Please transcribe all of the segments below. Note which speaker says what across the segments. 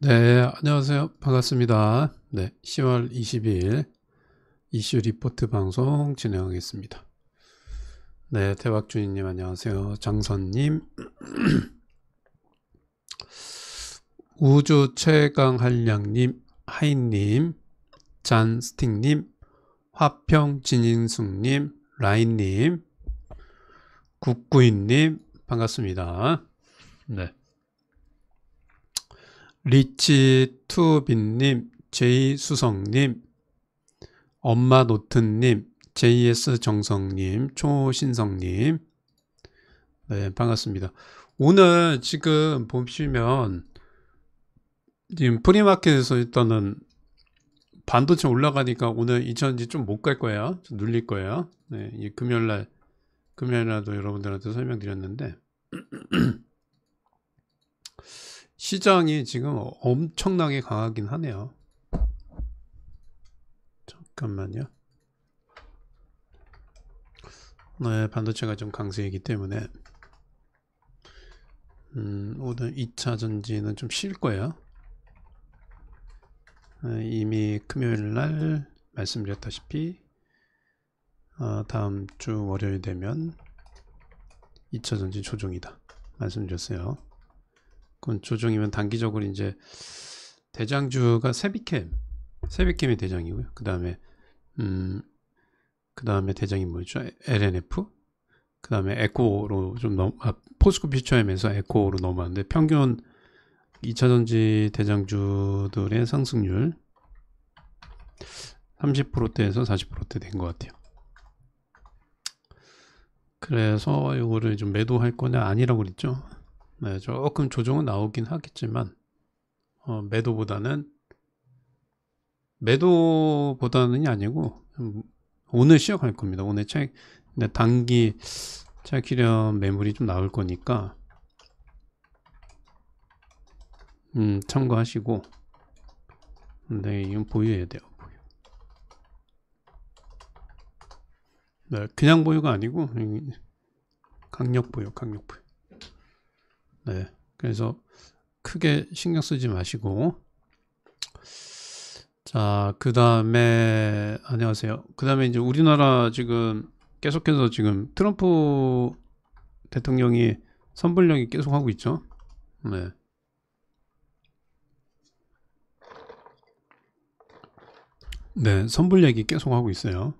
Speaker 1: 네, 안녕하세요. 반갑습니다. 네, 10월 22일 이슈 리포트 방송 진행하겠습니다. 네, 대박주인님 안녕하세요. 장선님, 우주 최강 한량님, 하인님, 잔스틱님, 화평 진인숙님, 라인님, 국구인님 반갑습니다. 네, 리치투빈님, 제이수성님, 엄마 노트님, JS 정성님, 초신성님, 네, 반갑습니다. 오늘 지금 보시면, 지금 프리마켓에서 일단은 반도체 올라가니까 오늘 2000지 좀 못 갈 거예요. 좀 눌릴 거예요. 네, 이 금요일날도 여러분들한테 설명드렸는데, 시장이 지금 엄청나게 강하긴 하네요. 잠깐만요. 네, 반도체가 좀 강세이기 때문에, 오늘 2차 전지는 좀 쉴 거예요. 이미 금요일날 말씀드렸다시피, 다음 주 월요일 되면 2차 전지 조정이다 말씀드렸어요. 그건 조정이면 단기적으로 이제 대장주가 세비캠이 대장이고요. 그 다음에 대장이 뭐죠? LNF. 그 다음에 에코로 좀 포스코 퓨처엠에서 에코로 넘어왔는데 평균 2차 전지 대장주들의 상승률 30%대에서 40%대 된 것 같아요. 그래서 이거를 좀 매도할 거냐 아니라고 그랬죠. 네, 조금 조정은 나오긴 하겠지만 매도보다는이 아니고 오늘 시작할 겁니다. 오늘 단기 차익실현 매물이 좀 나올 거니까 참고하시고. 네, 이건 보유해야 돼요. 네, 그냥 보유가 아니고 강력 보유. 네, 그래서 크게 신경 쓰지 마시고. 자, 그 다음에 안녕하세요. 그 다음에 이제 우리나라 지금 계속해서 지금 트럼프 대통령이 선불령이 계속 하고 있죠. 네. 네, 선불 얘기 계속 하고 있어요.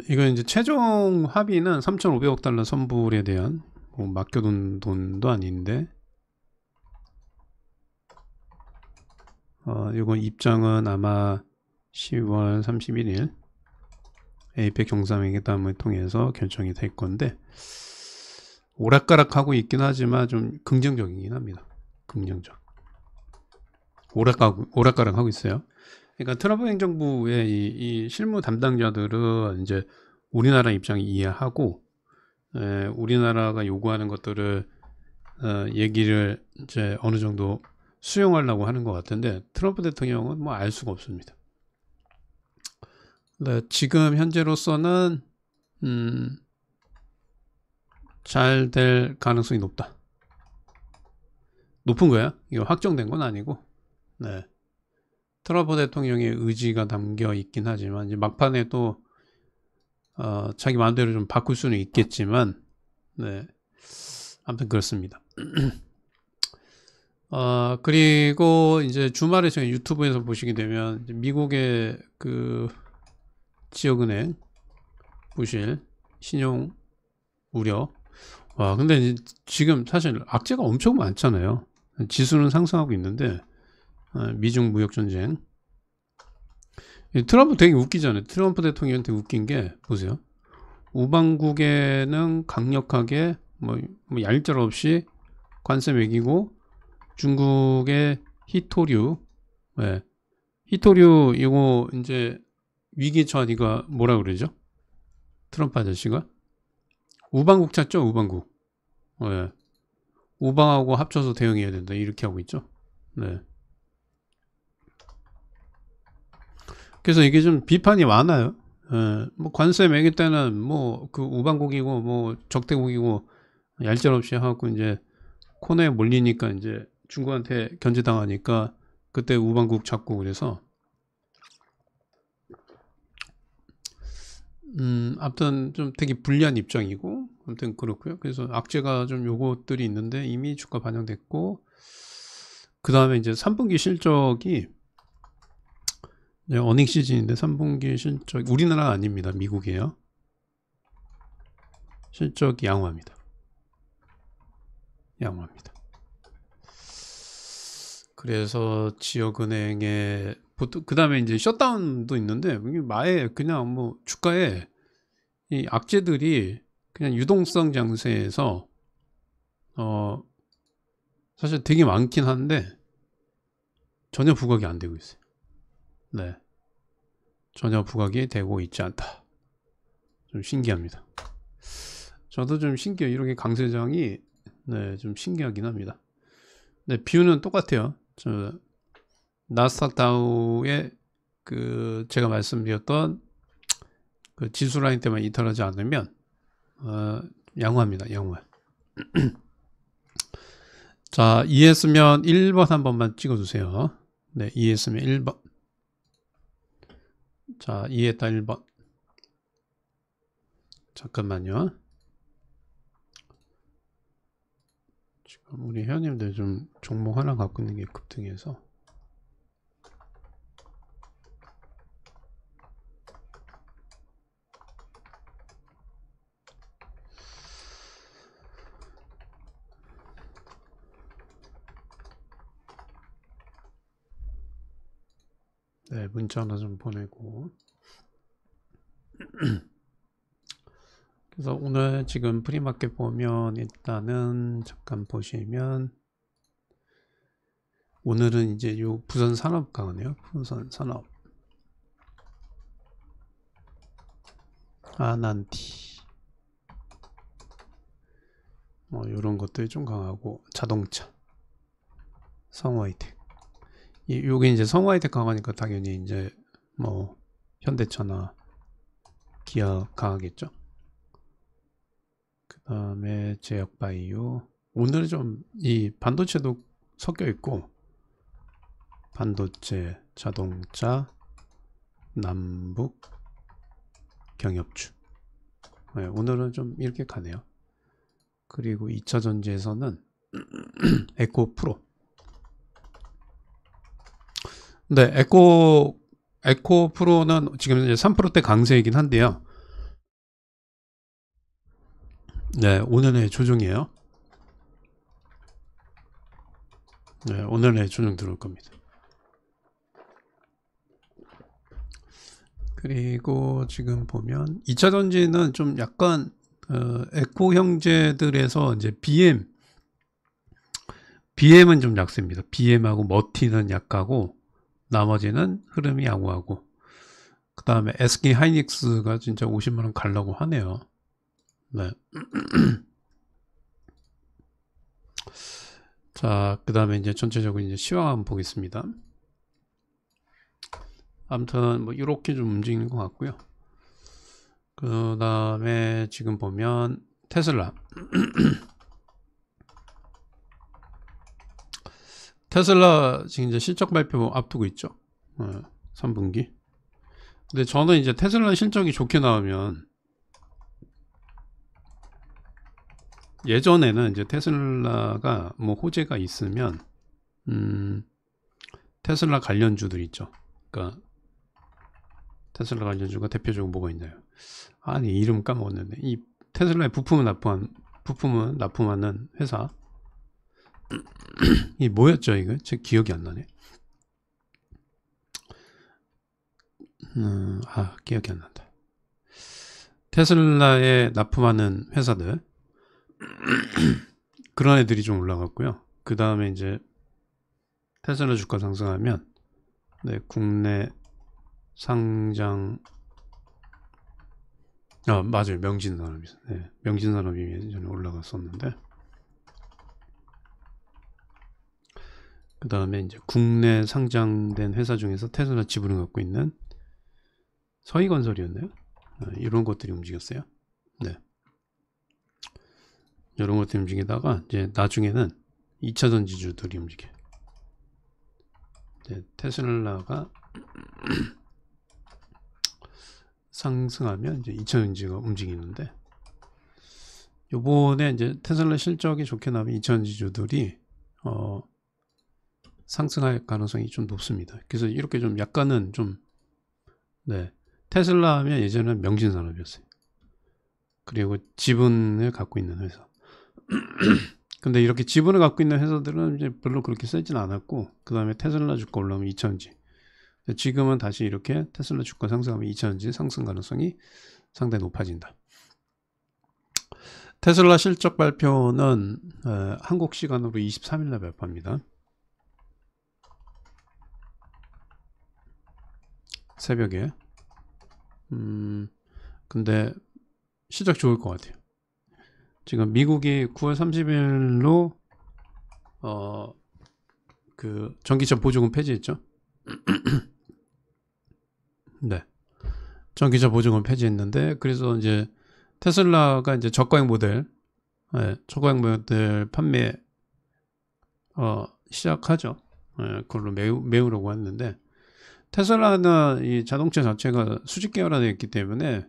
Speaker 1: 이거 이제 최종 합의는 3,500억 달러 선불에 대한 뭐 맡겨둔 돈도 아닌데, 이건 입장은 아마 10월 31일 에이펙 정상회담을 통해서 결정이 될 건데, 오락가락하고 있긴 하지만 좀 긍정적이긴 합니다. 긍정적. 오락가락하고 있어요. 그러니까 트럼프 행정부의 이 실무 담당자들은 이제 우리나라 입장 이해하고, 우리나라가 요구하는 것들을 얘기를 이제 어느 정도 수용하려고 하는 것 같은데, 트럼프 대통령은 뭐 알 수가 없습니다. 네, 지금 현재로서는 잘 될 가능성이 높다. 높은 거야. 이거 확정된 건 아니고. 네. 트럼프 대통령의 의지가 담겨 있긴 하지만 이제 막판에 또 자기 마음대로 좀 바꿀 수는 있겠지만, 네, 아무튼 그렇습니다. 그리고 이제 주말에 저희 유튜브에서 보시게 되면 미국의 그 지역은행 부실 신용 우려. 와, 근데 지금 사실 악재가 엄청 많잖아요. 지수는 상승하고 있는데, 미중 무역 전쟁. 트럼프 되게 웃기잖아요. 트럼프 대통령한테 웃긴 게 보세요. 우방국에는 강력하게 뭐 얄짤 없이 관세 매기고, 중국의 히토류, 네. 히토류 이거 이제 위기 처하니까 뭐라 그러죠? 트럼프 아저씨가 우방국 찾죠, 우방국. 네. 우방하고 합쳐서 대응해야 된다 이렇게 하고 있죠. 네. 그래서 이게 좀 비판이 많아요. 뭐 관세 매길 때는 뭐 그 우방국이고 뭐 적대국이고 얄짤없이 하고 이제 코너에 몰리니까 이제 중국한테 견제당하니까 그때 우방국 잡고 그래서 아무튼 좀 되게 불리한 입장이고 아무튼 그렇고요. 그래서 악재가 좀 요것들이 있는데 이미 주가 반영됐고 그 다음에 이제 3분기 실적이 어닝 시즌인데 3분기 실적 우리나라 아닙니다. 미국이에요. 실적 양호합니다. 양호합니다. 그래서 지역은행에 그 다음에 이제 셧다운도 있는데 마에 그냥 뭐 주가에 이 악재들이 그냥 유동성 장세에서 사실 되게 많긴 한데 전혀 부각이 안 되고 있어요. 네, 전혀 부각이 되고 있지 않다. 좀 신기합니다. 저도 좀 신기해요. 이렇게 강세장이 네, 좀 신기하긴 합니다. 네, 뷰는 똑같아요. 저 나스닥 다우의 그 제가 말씀드렸던 그 지수 라인 때만 이탈하지 않으면 양호합니다. 양호. 자, 이해했으면 1번 한 번만 찍어주세요. 네, 이해했으면 1번. 자, 이해했다 1번. 잠깐만요. 지금 우리 회원님들 좀 종목 하나 갖고 있는 게 급등해서. 네, 문자 하나 좀 보내고. 그래서 오늘 지금 프리마켓 보면 일단은 잠깐 보시면 오늘은 이제 요 부산 산업 강하네요. 부산 산업. 아난티. 요런 것들이 좀 강하고 자동차. 성화이텍. 요게 이제 성화이텍 강하니까 당연히 이제 뭐 현대차나 기아 강하겠죠. 그 다음에 제약바이오. 오늘은 좀 이 반도체도 섞여 있고 반도체, 자동차, 남북, 경협주. 네, 오늘은 좀 이렇게 가네요. 그리고 2차 전지에서는 에코프로. 네, 에코프로는 지금 이제 3%대 강세이긴 한데요. 네, 오늘의 조정이에요. 네, 오늘의 조정 들어올 겁니다. 그리고 지금 보면 2차 전지는 좀 약간 에코 형제들에서 이제 BM은 좀 약세입니다. BM하고 머티는 약하고 나머지는 흐름이 양호하고 그 다음에 SK 하이닉스가 진짜 50만원 가려고 하네요. 네. 자, 그 다음에 이제 전체적으로 이제 시황 한번 보겠습니다. 아무튼 뭐 이렇게 좀 움직이는 것 같고요. 그 다음에 지금 보면 테슬라. 테슬라 지금 이제 실적 발표 앞두고 있죠. 3분기. 근데 저는 이제 테슬라 실적이 좋게 나오면 예전에는 이제 테슬라가 뭐 호재가 있으면 테슬라 관련주들 있죠. 그러니까 테슬라 관련주가 대표적으로 뭐가 있나요? 아니 이름 까먹었는데 이 테슬라의 부품을 납품하는 회사 이 뭐였죠 이거? 제 기억이 안 나네. 기억이 안 난다. 테슬라에 납품하는 회사들 그런 애들이 좀 올라갔고요. 그 다음에 이제 테슬라 주가 상승하면 네, 국내 상장 맞아요. 명진산업이 네, 명진산업이 예전에 올라갔었는데 그 다음에 이제 국내 상장된 회사 중에서 테슬라 지분을 갖고 있는 서희건설이었나요? 이런 것들이 움직였어요. 네. 이런 것들이 움직이다가 이제 나중에는 2차전 지주들이 움직여. 테슬라가 상승하면 이제 2차전지가 움직이는데, 요번에 이제 테슬라 실적이 좋게 나면 2차전지주들이 상승할 가능성이 좀 높습니다. 그래서 이렇게 좀 약간은 좀, 네, 테슬라 하면 예전에는 명신산업이었어요. 그리고 지분을 갖고 있는 회사. 근데 이렇게 지분을 갖고 있는 회사들은 이제 별로 그렇게 세진 않았고, 그 다음에 테슬라 주가 올라오면 2차전지. 지금은 다시 이렇게 테슬라 주가 상승하면 2차전지 상승 가능성이 상당히 높아진다. 테슬라 실적 발표는 한국 시간으로 23일날 발표합니다. 새벽에. 근데 시작 좋을 것 같아요. 지금 미국이 9월 30일로 그 전기차 보조금 폐지했죠. 네, 전기차 보조금 폐지했는데, 그래서 이제 테슬라가 이제 저가형 모델, 저가형 모델 판매 시작하죠. 그걸로 메우려고 했는데, 테슬라는 이 자동차 자체가 수직 계열화되어 있기 때문에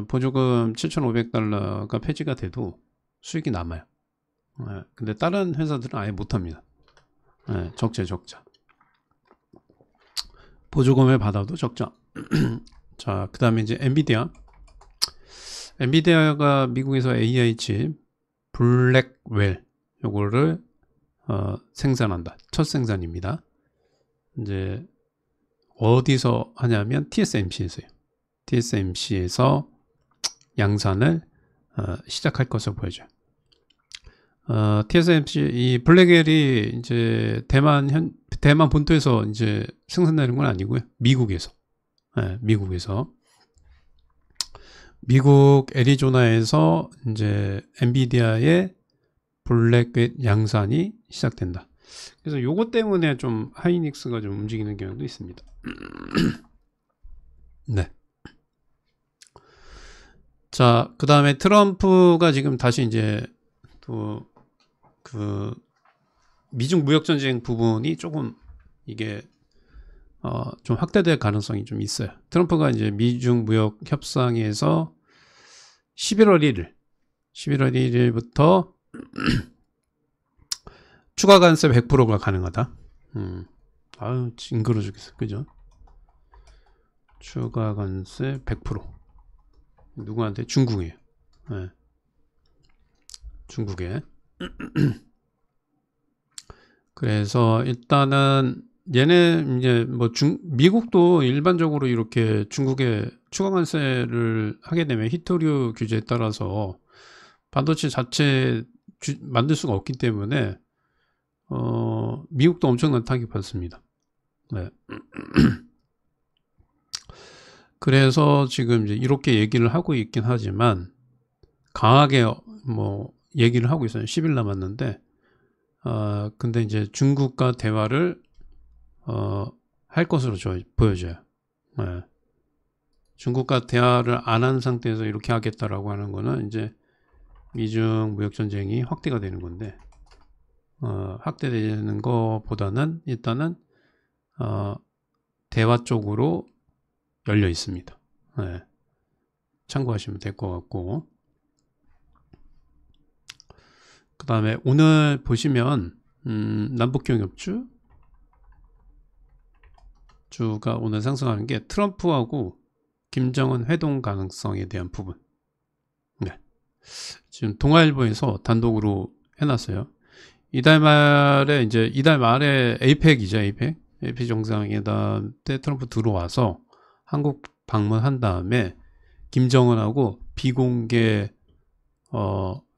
Speaker 1: 보조금 $7,500가 폐지가 돼도 수익이 남아요. 근데 다른 회사들은 아예 못합니다. 적자. 보조금을 받아도 적자. 자, 그 다음에 이제 엔비디아가 미국에서 AI 칩 블랙웰 요거를 생산한다. 첫 생산입니다. 이제 어디서 하냐면 TSMC에서요. TSMC에서 양산을 시작할 것으로 보여져요. TSMC 이 블랙웰이 이제 대만 본토에서 이제 생산되는 건 아니고요. 미국에서. 미국 애리조나에서 이제 엔비디아의 블랙웰 양산이 시작된다. 그래서 요것 때문에 좀 하이닉스가 좀 움직이는 경향도 있습니다. 네. 자, 그 다음에 트럼프가 지금 다시 이제 또 그 미중 무역 전쟁 부분이 조금 이게 좀 확대될 가능성이 좀 있어요. 트럼프가 이제 미중 무역 협상에서 11월 1일부터 추가 관세 100%가 가능하다. 아유, 징그러 죽겠어. 그죠? 추가 관세 100%. 누구한테? 중국이에요. 네. 중국에. 그래서 일단은 얘네 이제 뭐 미국도 일반적으로 이렇게 중국에 추가 관세를 하게 되면 히토류 규제에 따라서 반도체 자체 만들 수가 없기 때문에 미국도 엄청난 타격 받습니다. 네. 그래서 지금 이제 이렇게 얘기를 하고 있긴 하지만 강하게 뭐 얘기를 하고 있어요. 10일 남았는데 근데 이제 중국과 대화를 할 것으로 보여져요. 네. 중국과 대화를 안 한 상태에서 이렇게 하겠다라고 하는 거는 이제 미중 무역 전쟁이 확대가 되는 건데 확대되는 것보다는 일단은 대화 쪽으로 열려 있습니다. 네. 참고하시면 될 것 같고, 그 다음에 오늘 보시면 남북경협주 주가 오늘 상승하는 게 트럼프하고 김정은 회동 가능성에 대한 부분. 네. 지금 동아일보에서 단독으로 해놨어요. 이달 말에 에이펙이죠. 에이펙 정상회담 때 트럼프 들어와서 한국 방문한 다음에 김정은하고 비공개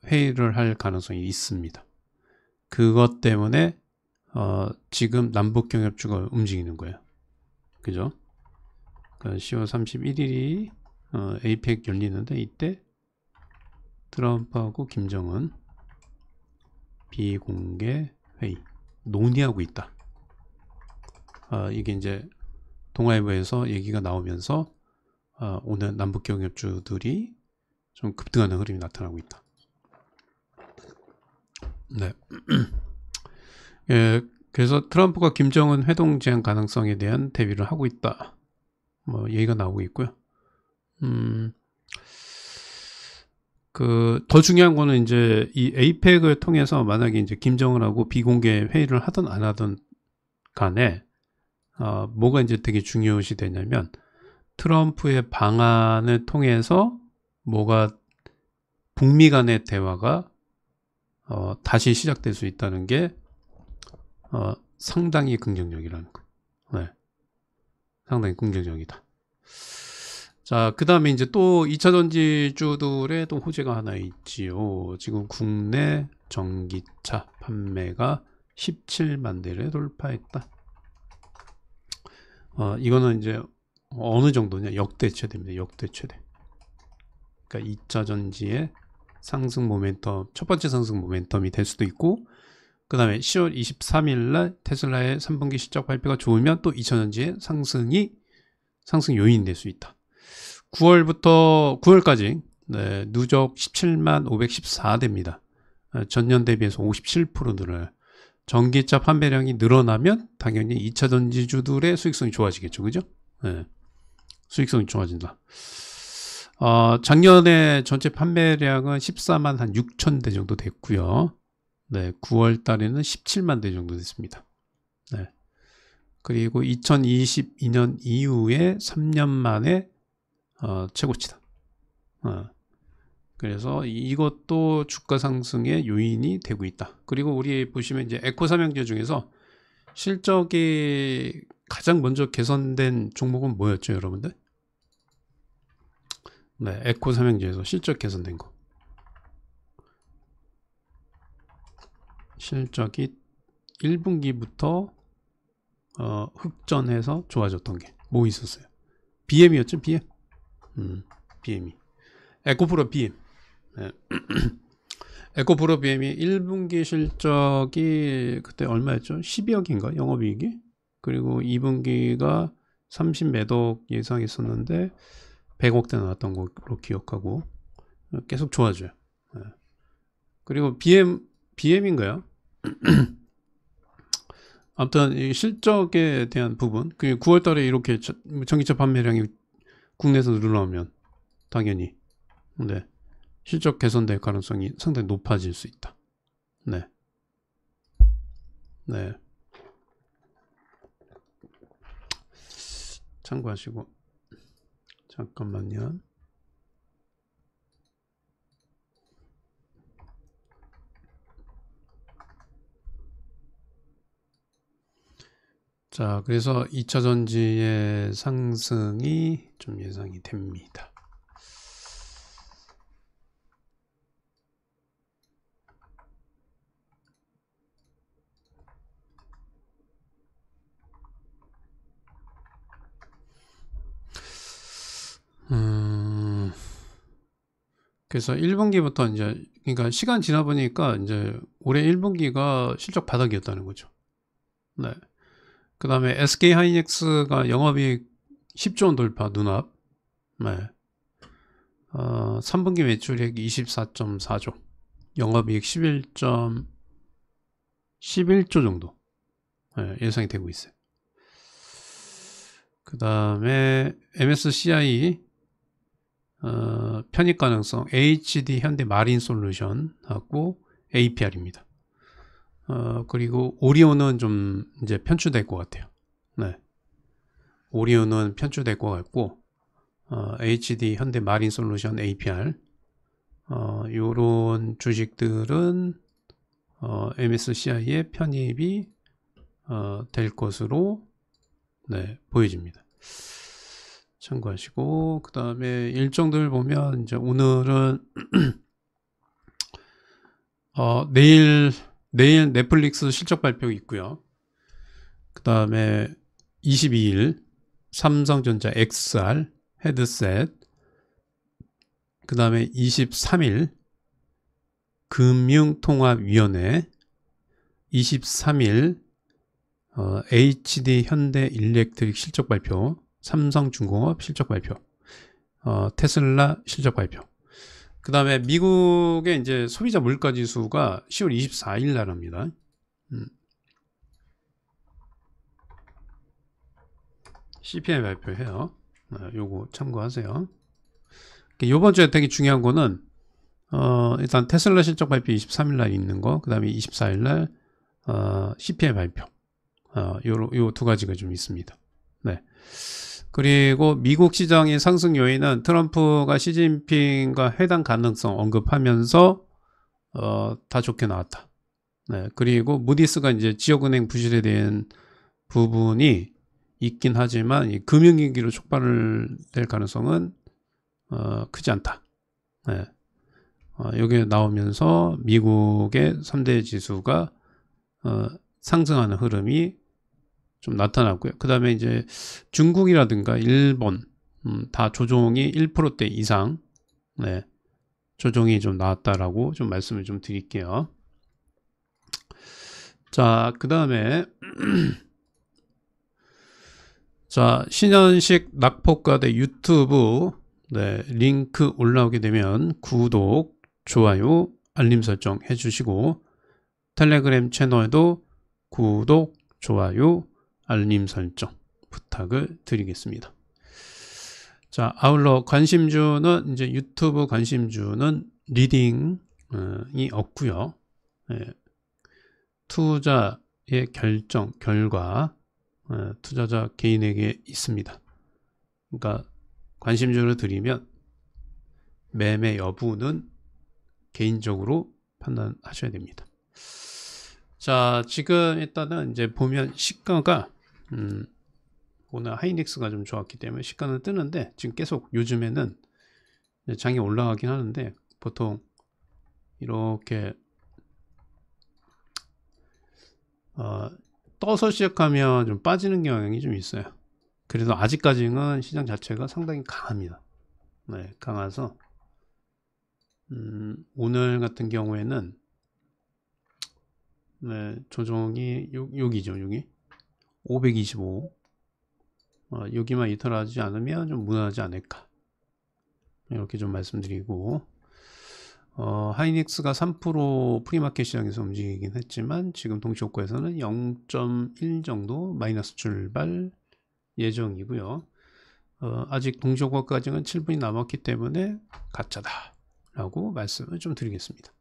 Speaker 1: 회의를 할 가능성이 있습니다. 그것 때문에 지금 남북경협주가 움직이는 거예요. 그죠? 그러니까 10월 31일이 에이펙 열리는데 이때 트럼프하고 김정은 비공개 회의 논의하고 있다. 이게 이제 동아일보에서 얘기가 나오면서 오늘 남북경협주들이 좀 급등하는 흐름이 나타나고 있다. 네. 예, 그래서 트럼프가 김정은 회동 제한 가능성에 대한 대비를 하고 있다. 뭐 얘기가 나오고 있고요. 더 중요한 거는 이제 이 에이펙을 통해서 만약에 이제 김정은하고 비공개 회의를 하든 안 하든 간에 뭐가 이제 되게 중요시 되냐면 트럼프의 방안을 통해서 뭐가 북미 간의 대화가 다시 시작될 수 있다는 게 상당히 긍정적이라는 거. 네. 상당히 긍정적이다. 자, 그 다음에 이제 또 2차 전지주들의 또 호재가 하나 있지요. 지금 국내 전기차 판매가 17만 대를 돌파했다. 이거는 이제 어느 정도냐? 역대 최대입니다. 역대 최대. 그러니까 2차 전지의 상승 모멘텀, 첫 번째 상승 모멘텀이 될 수도 있고, 그 다음에 10월 23일 날 테슬라의 3분기 실적 발표가 좋으면 또 2차 전지의 상승 요인이 될 수 있다. 9월까지 네, 누적 17만 514대입니다. 전년 대비해서 57% 늘어요. 전기차 판매량이 늘어나면 당연히 2차 전지주들의 수익성이 좋아지겠죠. 그죠? 네. 수익성이 좋아진다. 작년에 전체 판매량은 14만 한 6천 대 정도 됐고요. 네, 9월 달에는 17만 대 정도 됐습니다. 네. 그리고 2022년 이후에 3년 만에 최고치다. 그래서 이것도 주가 상승의 요인이 되고 있다. 그리고 우리 보시면 이제 에코 삼형제 중에서 실적이 가장 먼저 개선된 종목은 뭐였죠, 여러분들? 네, 에코 삼형제에서 실적 개선된 거. 실적이 1분기부터 흑전해서 좋아졌던 게 뭐 있었어요? BM이었죠, BM. BM이. 에코프로 BM. 네. 에코프로 BM이 1분기 실적이 그때 얼마였죠? 12억인가? 영업이익이? 그리고 2분기가 30몇억 예상했었는데 100억대 나왔던 걸로 기억하고 계속 좋아져요. 네. 그리고 BM인가요? 아무튼 이 실적에 대한 부분, 9월 달에 이렇게 전기차 판매량이 국내에서 늘어나면 당연히 네, 실적 개선될 가능성이 상당히 높아질 수 있다. 네. 네. 참고하시고. 잠깐만요. 자, 그래서 2차 전지의 상승이 좀 예상이 됩니다. 그래서 1분기부터 이제, 그러니까 시간 지나 보니까 이제 올해 1분기가 실적 바닥이었다는 거죠. 네. 그 다음에 SK 하이닉스가 영업이익 10조 원 돌파 눈앞. 네. 3분기 매출액 24.4조. 영업이익 11조 정도. 네, 예상이 되고 있어요. 그 다음에 MSCI 편입 가능성 HD 현대 마린 솔루션하고 APR입니다. 그리고 오리온은 좀 이제 편출될 것 같아요. 네. 오리온은 편출될 것 같고 HD 현대 마린 솔루션 APR 요런 주식들은 MSCI의 편입이 될 것으로 네, 보여집니다. 참고하시고, 그 다음에 일정들 보면, 이제 오늘은, 내일 넷플릭스 실적 발표 있고요. 그 다음에 22일 삼성전자 XR 헤드셋, 그 다음에 23일 금융통합위원회, 23일 HD 현대 일렉트릭 실적 발표, 삼성중공업 실적 발표, 테슬라 실적 발표. 그 다음에 미국의 이제 소비자 물가 지수가 10월 24일 날 합니다. CPI 발표해요. 요거 참고하세요. 요번 주에 되게 중요한 거는 일단 테슬라 실적 발표 23일 날 있는 거, 그 다음에 24일 날 CPI 발표. 요 두 가지가 좀 있습니다. 네. 그리고 미국 시장의 상승 요인은 트럼프가 시진핑과 회담 가능성 언급하면서 다 좋게 나왔다. 네. 그리고 무디스가 이제 지역은행 부실에 대한 부분이 있긴 하지만 이 금융위기로 촉발될 가능성은 크지 않다. 네. 여기 나오면서 미국의 3대 지수가 상승하는 흐름이 좀 나타났고요. 그 다음에 이제 중국이라든가 일본 다 조종이 1%대 이상 네, 조종이 좀 나왔다라고 좀 말씀을 좀 드릴게요. 자, 그 다음에 자, 신현식 낙폭과대 유튜브 네, 링크 올라오게 되면 구독, 좋아요, 알림 설정 해주시고 텔레그램 채널도 구독, 좋아요, 알림 설정 부탁을 드리겠습니다. 자, 아울러 관심주는 이제 유튜브 관심주는 리딩이 없고요. 예, 투자의 결정, 결과 투자자 개인에게 있습니다. 그러니까 관심주를 드리면 매매 여부는 개인적으로 판단하셔야 됩니다. 자, 지금 일단은 이제 보면 시가가 오늘 하이닉스가 좀 좋았기 때문에 시가는 뜨는데 지금 계속 요즘에는 장이 올라가긴 하는데 보통 이렇게 떠서 시작하면 좀 빠지는 경향이 좀 있어요. 그래서 아직까지는 시장 자체가 상당히 강합니다. 네, 강해서 오늘 같은 경우에는 네, 조정이 여기죠. 여기 525 여기만 이탈하지 않으면 좀 무난하지 않을까 이렇게 좀 말씀드리고 하이닉스가 3% 프리마켓 시장에서 움직이긴 했지만 지금 동시효과에서는 0.1 정도 마이너스 출발 예정이고요. 아직 동시효과까지는 7분이 남았기 때문에 가짜다 라고 말씀을 좀 드리겠습니다.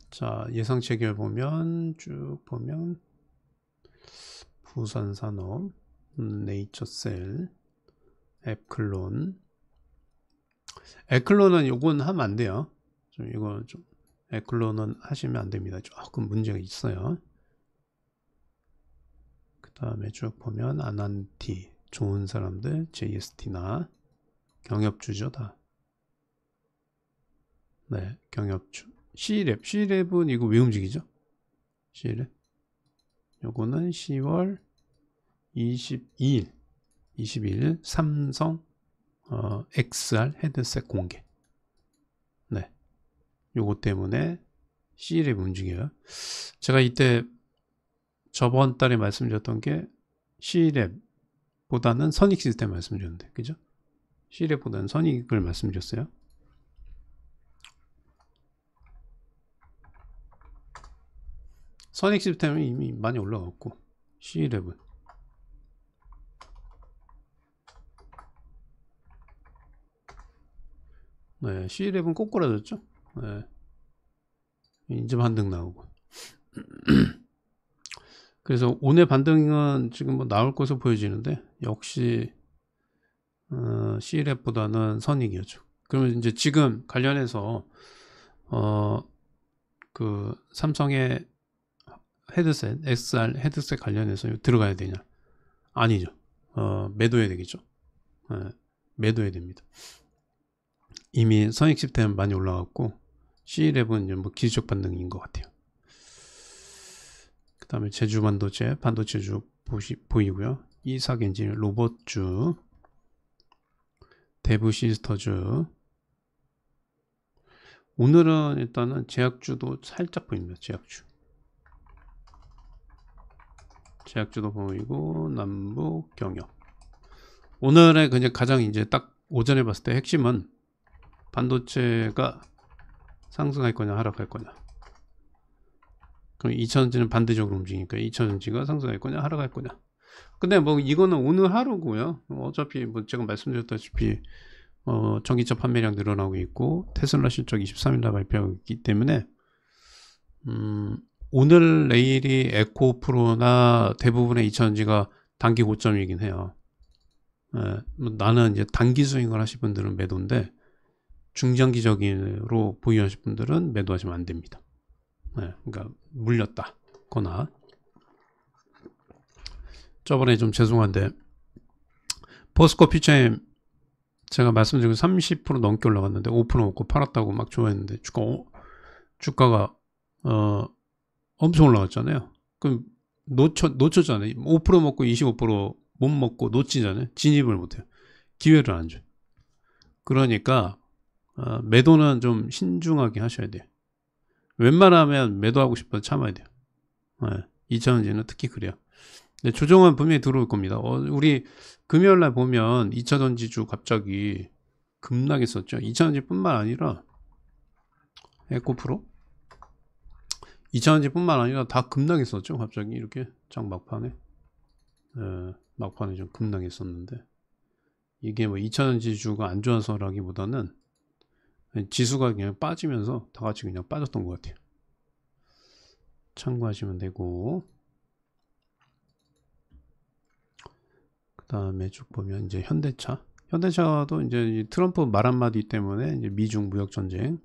Speaker 1: 자, 예상 체결 보면 쭉 보면 부산산업, 네이처셀, 에클론. 에클론은 요건 하면 안 돼요. 이거 좀 에클론은 하시면 안 됩니다. 조금 문제가 있어요. 그 다음에 쭉 보면 아난티, 좋은 사람들, JST나 경협주죠 다. 네, 경협주. C랩은 이거 왜 움직이죠? C랩. 요거는 10월 22일 삼성 XR 헤드셋 공개. 네. 요거 때문에 C랩 움직여요. 제가 이때 저번 달에 말씀드렸던 게 C랩보다는 선익 시스템 말씀드렸는데, 그죠? C랩보다는 선익을 말씀드렸어요. 선익 시스템은 이미 많이 올라갔고 C랩은 네, C랩은 꼬꾸라졌죠. 네. 이제 반등 나오고 그래서 오늘 반등은 지금 뭐 나올 것으로 보여지는데 역시 C랩보다는 선익이었죠. 그러면 이제 지금 관련해서 그 삼성의 헤드셋 XR 헤드셋 관련해서 들어가야 되냐? 아니죠. 매도해야 되겠죠. 매도해야 됩니다. 이미 선익 시스템 많이 올라갔고 C랩은 이제 뭐 기술적 반등인 것 같아요. 그 다음에 제주 반도체주 보이고요. 이삭엔진 로봇주, 대부 시스터주. 오늘은 일단은 제약주도 살짝 보입니다. 제약주도 보이고 남북 경협. 오늘의 그냥 가장 이제 딱 오전에 봤을 때 핵심은 반도체가 상승할 거냐 하락할 거냐. 그럼 2차전지는 반대적으로 움직이니까 2차전지가 상승할 거냐 하락할 거냐. 근데 뭐 이거는 오늘 하루고요. 어차피 뭐 제가 말씀드렸다시피 전기차 판매량 늘어나고 있고 테슬라 실적 23일날 발표하기 때문에 오늘 내일이 에코프로나 대부분의 2차전지가 단기 고점이긴 해요. 뭐 나는 이제 단기 스윙을 하실 분들은 매도인데 중장기적으로 보유하실 분들은 매도하시면 안 됩니다. 그러니까 물렸다 거나. 저번에 좀 죄송한데 포스코 퓨처엠 제가 말씀드린 30% 넘게 올라갔는데 5% 먹고 팔았다고 막 좋아했는데 주가가 엄청 올라갔잖아요. 그럼 놓쳤잖아요. 5% 먹고 25% 못 먹고 놓치잖아요. 진입을 못해요. 기회를 안 줘요. 그러니까 매도는 좀 신중하게 하셔야 돼요. 웬만하면 매도하고 싶어도 참아야 돼요. 2차전지는 특히 그래요. 근데 조정은 분명히 들어올 겁니다. 우리 금요일날 보면 2차전지주 갑자기 급락했었죠. 2차전지뿐만 아니라 에코프로 2차전지뿐만 아니라 다 급락했었죠. 갑자기 이렇게 장 막판에 막판에 좀 급락했었는데 이게 뭐 2차전지주가 안 좋아서라기보다는 지수가 그냥 빠지면서 다 같이 그냥 빠졌던 것 같아요. 참고하시면 되고, 그 다음에 쭉 보면 이제 현대차도 이제 트럼프 말 한마디 때문에 이제 미중 무역 전쟁,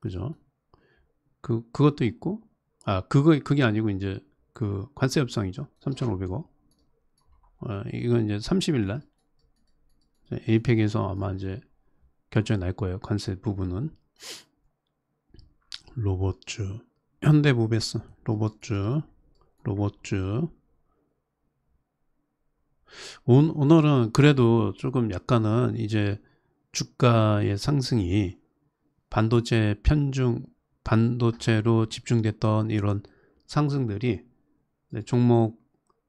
Speaker 1: 그죠? 그것도 있고, 그게 아니고 이제 그 관세 협상이죠. 3,500억. 이건 이제 30일 날 에이펙에서 아마 이제 결정이 날 거예요. 관세 부분은. 로봇주, 현대모비스, 로봇주. 오늘은 그래도 조금 약간은 이제 주가의 상승이 반도체로 집중됐던 이런 상승들이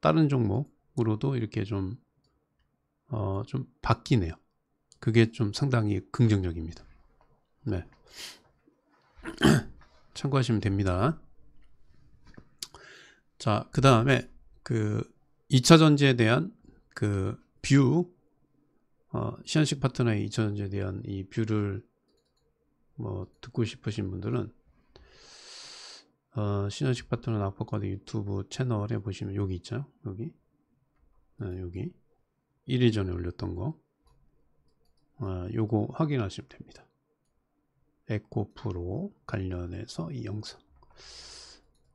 Speaker 1: 다른 종목으로도 이렇게 좀 바뀌네요. 그게 좀 상당히 긍정적입니다. 네. 참고하시면 됩니다. 자, 그 다음에 그 2차 전지에 대한 그 뷰, 시안식 파트너의 2차 전지에 대한 이 뷰를 뭐 듣고 싶으신 분들은 시안식 파트너 낙폭과도 유튜브 채널에 보시면 여기 있죠. 여기 여기 1일 전에 올렸던 거 요거 확인하시면 됩니다. 에코프로 관련해서 이 영상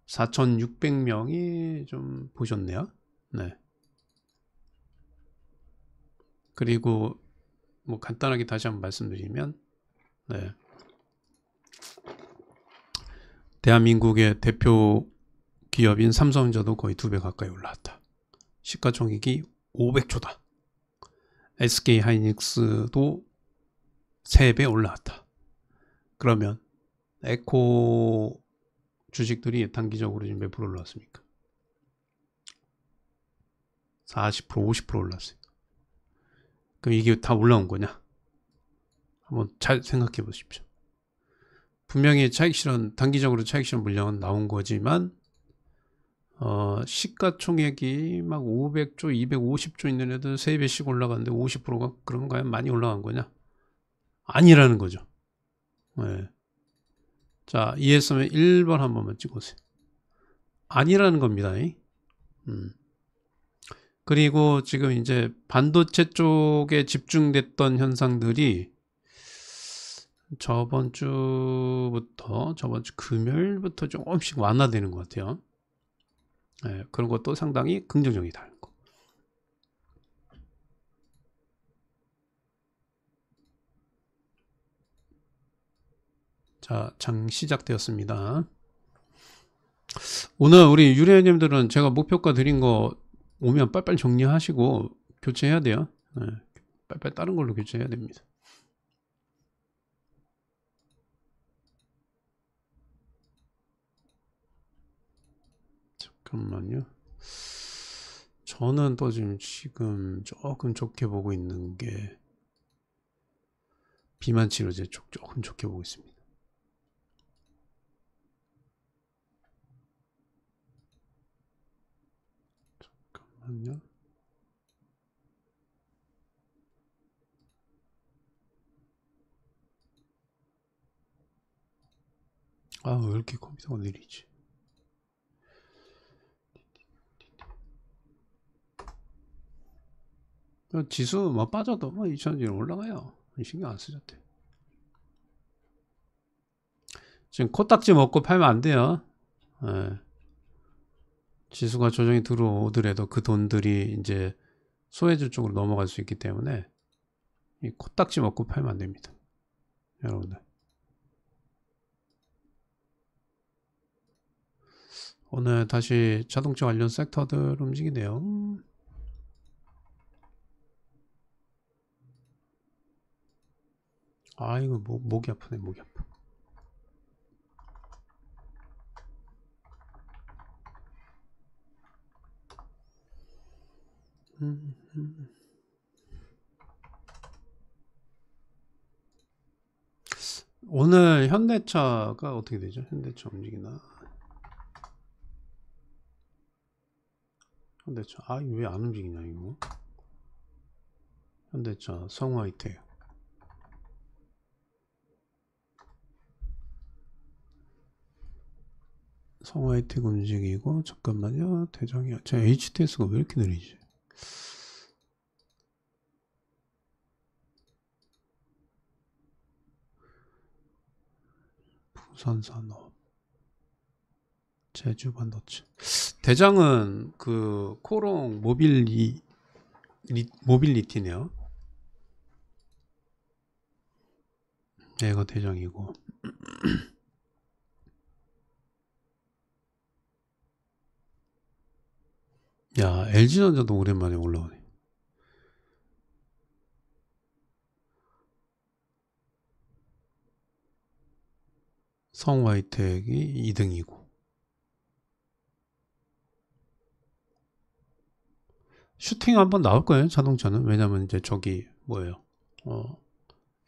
Speaker 1: 4,600명이 좀 보셨네요. 네. 그리고 뭐 간단하게 다시 한번 말씀드리면 네. 대한민국의 대표 기업인 삼성전자도 거의 2배 가까이 올라왔다. 시가총액이 500조다. SK하이닉스도 3배 올라왔다. 그러면 에코 주식들이 단기적으로 지금 몇 프로 올랐습니까? 40%, 50% 올랐어요. 그럼 이게 다 올라온 거냐? 한번 잘 생각해 보십시오. 분명히 단기적으로 차익 실현 물량은 나온 거지만 시가총액이 막 500조, 250조 있는 애들 3배씩 올라갔는데 50%가 그런가요? 많이 올라간 거냐? 아니라는 거죠. 네. 자, 이해했으면 1번 한 번만 찍으세요. 아니라는 겁니다. 그리고 지금 이제 반도체 쪽에 집중됐던 현상들이 저번 주 금요일부터 조금씩 완화되는 것 같아요. 네, 그런 것도 상당히 긍정적이다. 자, 장 시작되었습니다. 오늘 우리 유료님들은 제가 목표가 드린 거 오면 빨빨 정리하시고 교체해야 돼요. 네, 빨빨 다른 걸로 교체해야 됩니다. 잠깐만요. 저는 또 지금 조금 좋게 보고 있는 게 비만 치료제 쪽 조금 좋게 보고 있습니다. 잠깐만요. 아, 왜 이렇게 컴퓨터가 느리지? 지수 뭐 빠져도 뭐 2000원 올라가요. 신경 안 쓰셨대. 지금 코딱지 먹고 팔면 안 돼요. 예. 지수가 조정이 들어오더라도 그 돈들이 이제 소외주 쪽으로 넘어갈 수 있기 때문에 이 코딱지 먹고 팔면 안 됩니다. 여러분들. 오늘 다시 자동차 관련 섹터들 움직이네요. 아, 이거 목이 아프네, 목이 아파. 오늘 현대차가 어떻게 되죠? 현대차 움직이나? 현대차, 아, 이거 왜 안 움직이냐, 이거? 현대차, 성화이텍. 성화이텍 움직이고, 잠깐만요. 대장이야. 제 HTS가 왜 이렇게 느리지? 부산산업. 제주반도체. 대장은 그 코롱 모빌리티네요. 얘가 대장이고. 야, LG전자도 오랜만에 올라오네. 성화이텍이 2등이고. 슈팅 한번 나올 거예요, 자동차는. 왜냐면 이제 저기 뭐예요?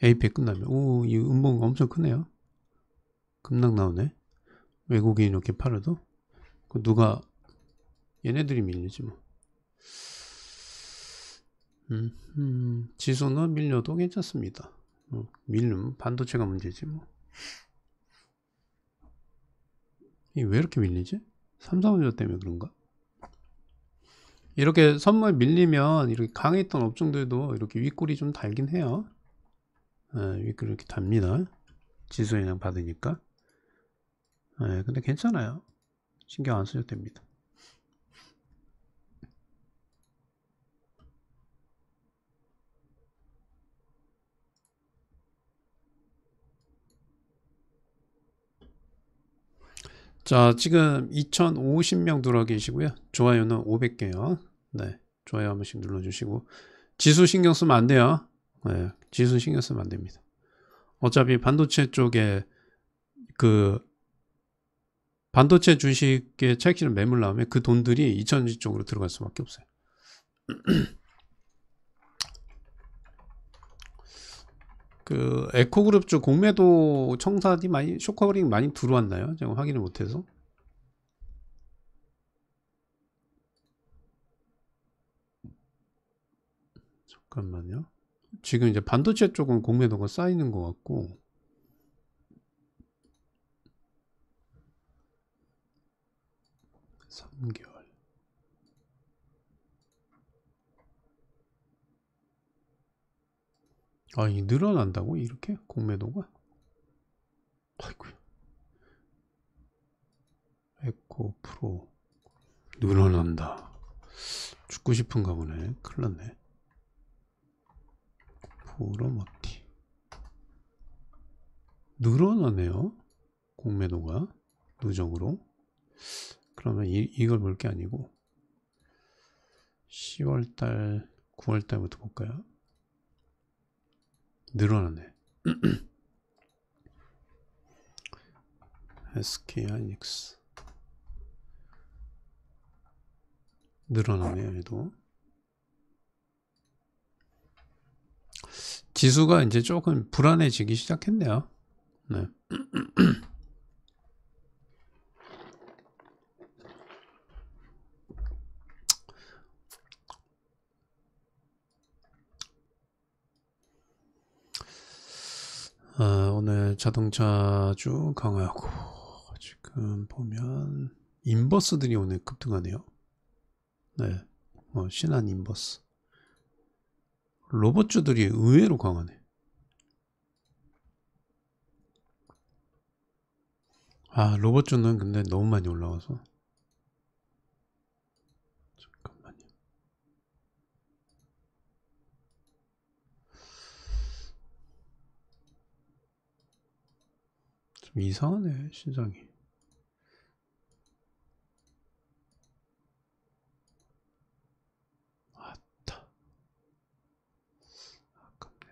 Speaker 1: 에이펙 끝나면 이 음봉 엄청 크네요. 급락 나오네. 외국인 이렇게 팔아도 누가 얘네들이 밀리지 뭐. 지수는 밀려도 괜찮습니다. 밀리면 반도체가 문제지 뭐. 이 왜 이렇게 밀리지? 삼성전자 때문에 그런가? 이렇게 선물 밀리면 이렇게 강했던 업종들도 이렇게 윗골이 좀 달긴 해요. 윗골이 이렇게 답니다. 지수 영향 받으니까. 근데 괜찮아요. 신경 안 쓰셔도 됩니다. 자, 지금 2050명 들어와 계시고요. 좋아요는 500개요. 네, 좋아요 한 번씩 눌러주시고. 지수 신경 쓰면 안 돼요. 네, 지수 신경 쓰면 안 됩니다. 어차피 반도체 쪽에 그 반도체 주식에 차익실현 매물 나오면 그 돈들이 2000지 쪽으로 들어갈 수밖에 없어요. 그 에코그룹 쪽 공매도 청산이 많이 쇼커버링 많이 들어왔나요? 제가 확인을 못해서. 잠깐만요. 지금 이제 반도체 쪽은 공매도가 쌓이는 것 같고 3개월. 아, 이 늘어난다고 이렇게 공매도가? 아이고. 에코 프로 늘어난다. 죽고 싶은가 보네. 큰일 났네. 프로머티 늘어나네요. 공매도가 누적으로. 그러면 이걸 볼 게 아니고 10월달 9월달부터 볼까요? 늘어나네. SK 하이닉스 늘어나네요. 얘도. 지수가 이제 조금 불안해지기 시작했네요. 네. 오늘 자동차주 강하고 지금 보면 인버스들이 오늘 급등하네요. 네, 신한 인버스. 로봇주들이 의외로 강하네. 로봇주는 근데 너무 많이 올라와서. 잠깐만요. 좀 이상하네, 시장이. 아따. 아깝네.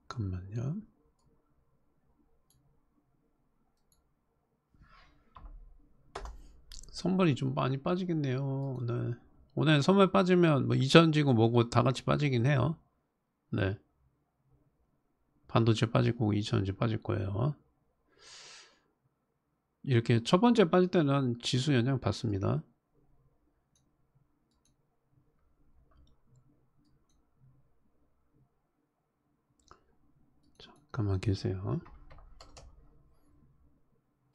Speaker 1: 잠깐만요. 선발이 좀 많이 빠지겠네요. 오늘. 오늘 선발 빠지면 뭐 2차전지고 뭐고 다 같이 빠지긴 해요. 네. 반도체 빠질 거고 2차전지 빠질 거예요. 이렇게 첫 번째 빠질 때는 지수 영향 받습니다. 잠깐만 계세요.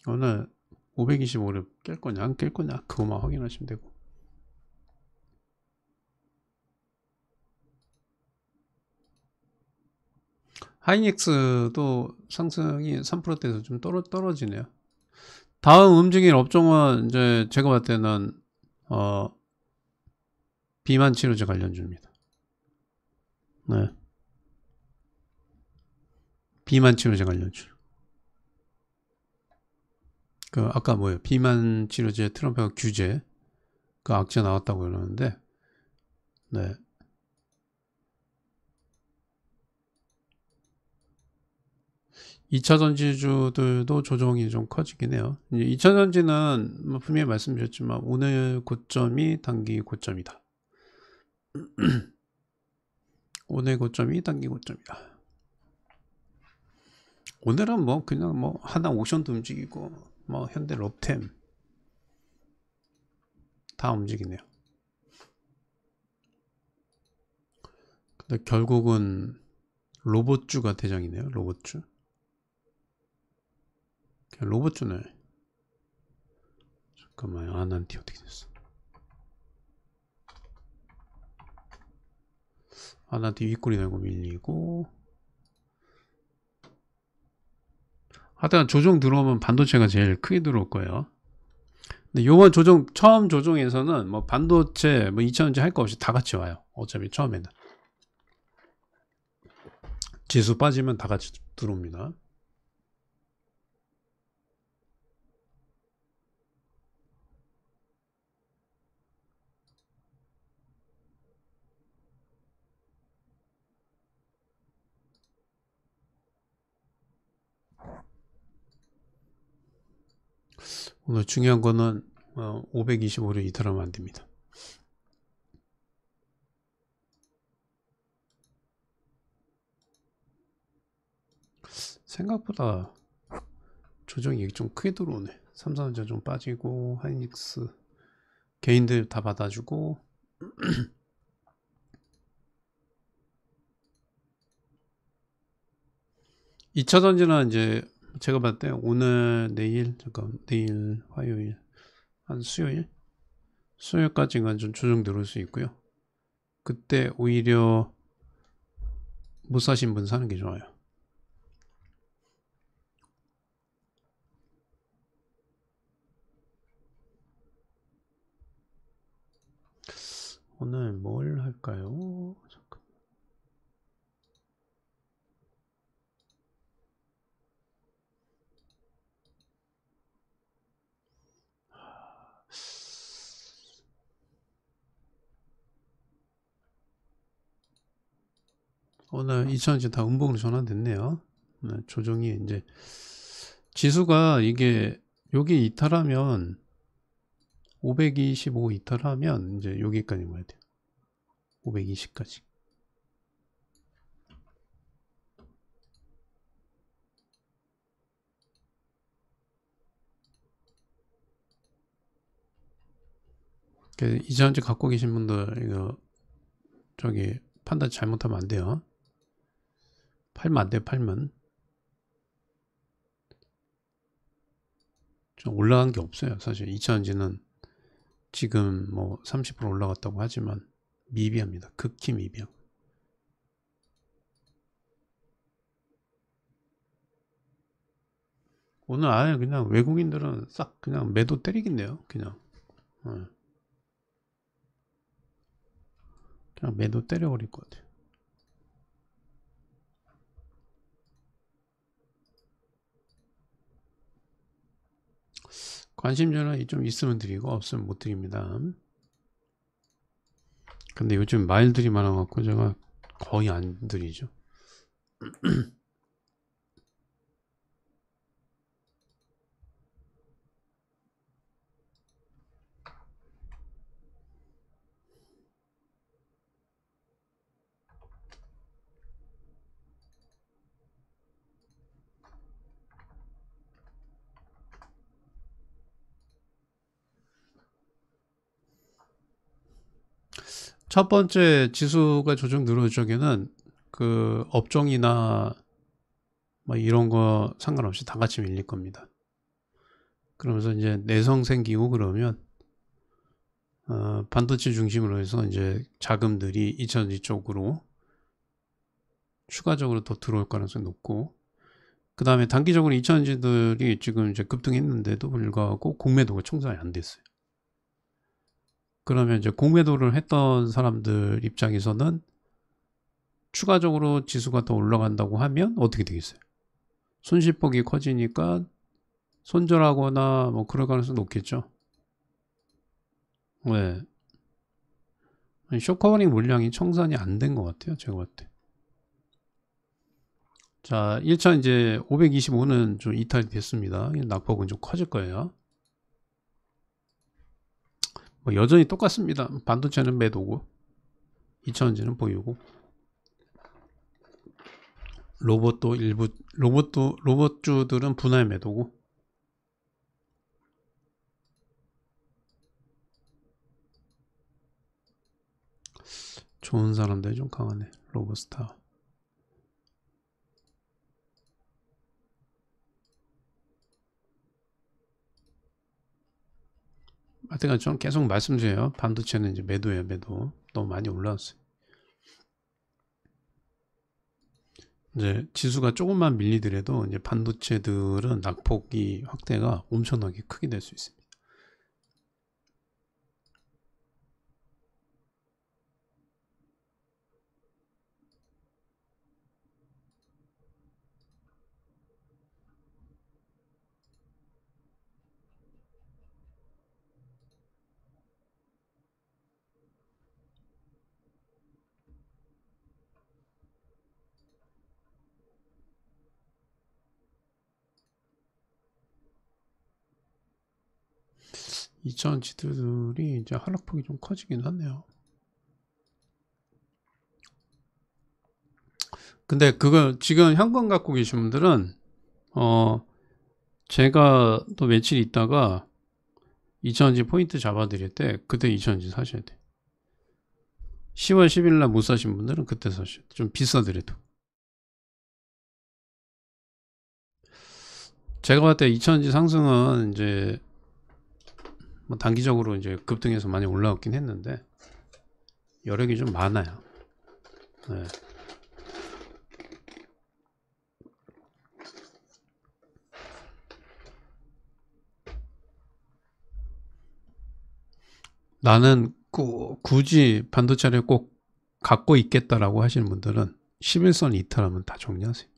Speaker 1: 오늘 525를 깰 거냐 안 깰 거냐 그거만 확인하시면 되고. 하이닉스도 상승이 3%대에서 좀 떨어지네요. 다음 움직일 업종은 이제 제가 봤을 때는 비만 치료제 관련주입니다. 네. 비만 치료제 관련주. 그 아까 뭐예요? 비만 치료제 트럼프가 규제 그 악재 나왔다고 그러는데, 네. 2차 전지주들도 조정이 좀 커지긴 해요. 이제 2차 전지는 뭐 분명히 말씀드렸지만 오늘 고점이 단기 고점이다. 오늘 고점이 단기 고점이다. 오늘은 뭐 그냥 뭐 하나 오션도 움직이고 뭐 현대 롭템 다 움직이네요. 근데 결국은 로봇주가 대장이네요. 로봇주. 로봇주네. 잠깐만요. 아난티 어떻게 됐어? 아난티 윗골이 날고 밀리고. 하여튼 조정 들어오면 반도체가 제일 크게 들어올 거예요. 근데 요번 조정 처음 조정에서는 뭐 반도체 뭐 2차전지 할 거 없이 다 같이 와요. 어차피 처음에는 지수 빠지면 다 같이 들어옵니다. 오늘 중요한 거는 525를 이탈하면 안 됩니다. 생각보다 조정이 좀 크게 들어오네. 삼성전자 좀 빠지고 하이닉스 개인들 다 받아주고. 2차전지는 이제 제가 봤을 때 오늘 내일 내일 화요일 한 수요일까지는 좀 조정 들어올 수 있고요. 그때 오히려 못 사신 분 사는 게 좋아요. 오늘 뭘 할까요? 잠깐. 오늘 2,000원씩 다 음봉으로 전환됐네요. 조정이 이제 지수가 이게 여기 이탈하면 525 이탈하면 이제 여기까지 와야 돼요. 520까지. 이전지 갖고 계신 분들 이거 저기 판단 잘못하면 안 돼요. 팔면 안 돼요. 팔면 좀 올라간 게 없어요. 사실 2차전지는 지금 뭐 30% 올라갔다고 하지만 미비합니다. 극히 미비하고. 오늘 아예 그냥 외국인들은 싹 그냥 매도 때리겠네요. 그냥 그냥 매도 때려버릴 것 같아요. 관심 전환이 좀 있으면 드리고 없으면 못 드립니다. 근데 요즘 마일들이 많아갖고 제가 거의 안 드리죠. 첫 번째 지수가 조정 늘어날 적에는 그 업종이나 뭐 이런 거 상관없이 다 같이 밀릴 겁니다. 그러면서 이제 내성 생기고 그러면 반도체 중심으로 해서 이제 자금들이 2차전지 쪽으로 추가적으로 더 들어올 가능성이 높고, 그 다음에 단기적으로 2차전지들이 지금 이제 급등했는데도 불구하고 공매도가 청산이 안 됐어요. 그러면 이제 공매도를 했던 사람들 입장에서는 추가적으로 지수가 더 올라간다고 하면 어떻게 되겠어요? 손실폭이 커지니까 손절하거나 뭐 그럴 가능성이 높겠죠. 네. 쇼커버링 물량이 청산이 안 된 것 같아요. 제가 봤을 때. 자, 1차 이제 525는 좀 이탈이 됐습니다. 낙폭은 좀 커질 거예요. 뭐 여전히 똑같습니다. 반도체는 매도고 2차전지는 보유고, 로봇도 일부 로봇주들은 분할 매도고. 좋은 사람들이 좀 강하네. 로봇스타. 하여튼 저는 계속 말씀드려요. 반도체는 이제 매도예요. 매도. 너무 많이 올라왔어요. 이제 지수가 조금만 밀리더라도 이제 반도체들은 낙폭이 확대가 엄청나게 크게 될 수 있습니다. 이차전지들이 이제 하락폭이 좀 커지긴 하네요. 근데 그거 지금 현금 갖고 계신 분들은 제가 또 며칠 있다가 2차전지 포인트 잡아드릴 때 그때 2차전지 사셔야 돼. 10월 10일 날 못 사신 분들은 그때 사셔야 돼. 좀 비싸더라도. 제가 봤을 때 2차전지 상승은 이제 뭐 단기적으로 이제 급등해서 많이 올라왔긴 했는데 여력이 좀 많아요. 네. 나는 굳이 반도체를 꼭 갖고 있겠다라고 하시는 분들은 11선 이탈하면 다 정리하세요.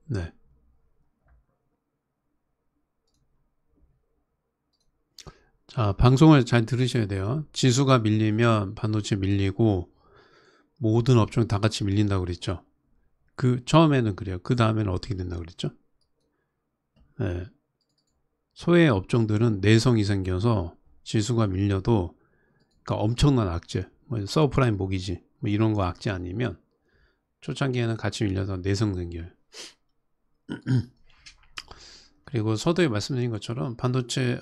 Speaker 1: 네. 자, 방송을 잘 들으셔야 돼요. 지수가 밀리면 반도체 밀리고, 모든 업종 다 같이 밀린다고 그랬죠. 그 처음에는 그래요. 그 다음에는 어떻게 된다고 그랬죠? 네. 소외 업종들은 내성이 생겨서 지수가 밀려도 그러니까 엄청난 악재, 뭐 서브프라임 모기지 뭐 이런 거 악재 아니면 초창기에는 같이 밀려서 내성 생겨요. 그리고 서두에 말씀드린 것처럼 반도체가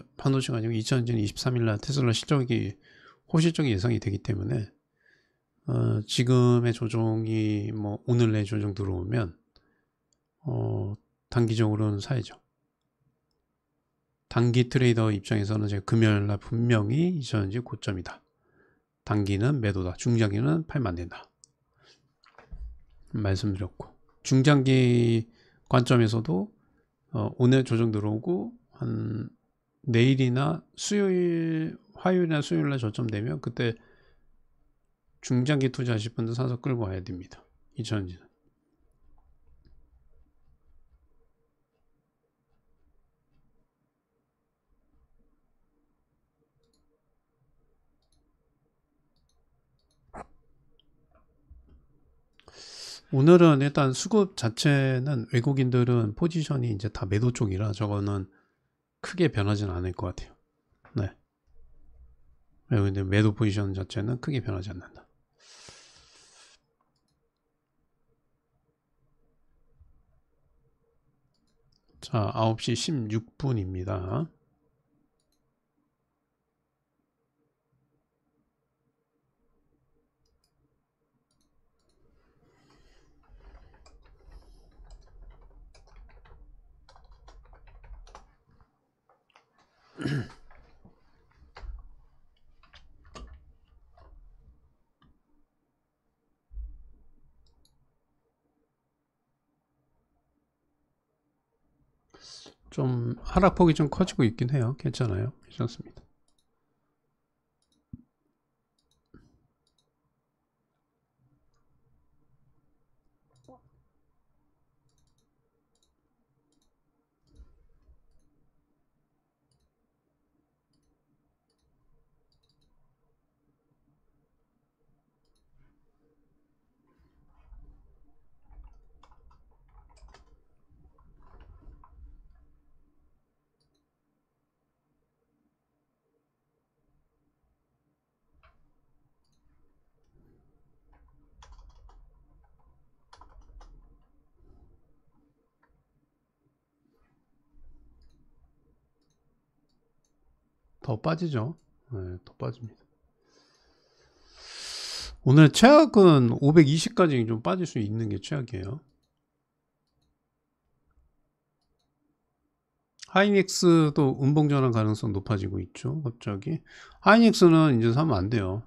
Speaker 1: 아니고 2023년 23일날 테슬라 실적이 호실적인 예상이 되기 때문에 지금의 조정이 뭐 오늘 내 조정 들어오면 단기적으로는 사야죠. 단기 트레이더 입장에서는 제가 금요일날 분명히 2000지 고점이다. 단기는 매도다. 중장기는 팔면 안 된다. 말씀드렸고 중장기 관점에서도 오늘 조정 들어오고 한 내일이나 화요일이나 수요일날 저점되면 그때 중장기 투자하실 분들 사서 끌고 와야 됩니다. 2000지는. 오늘은 일단 수급 자체는 외국인들은 포지션이 이제 다 매도 쪽이라 저거는 크게 변하지는 않을 것 같아요. 네. 외국인들 매도 포지션 자체는 크게 변하지 않는다. 자, 9시 16분입니다. 좀 하락폭이 좀 커지고 있긴 해요. 괜찮아요. 괜찮습니다. 더 빠지죠. 네, 더 빠집니다. 오늘 최악은 520까지 좀 빠질 수 있는 게 최악이에요. 하이닉스도 음봉 전환 가능성 높아지고 있죠. 갑자기 하이닉스는 이제 사면 안 돼요.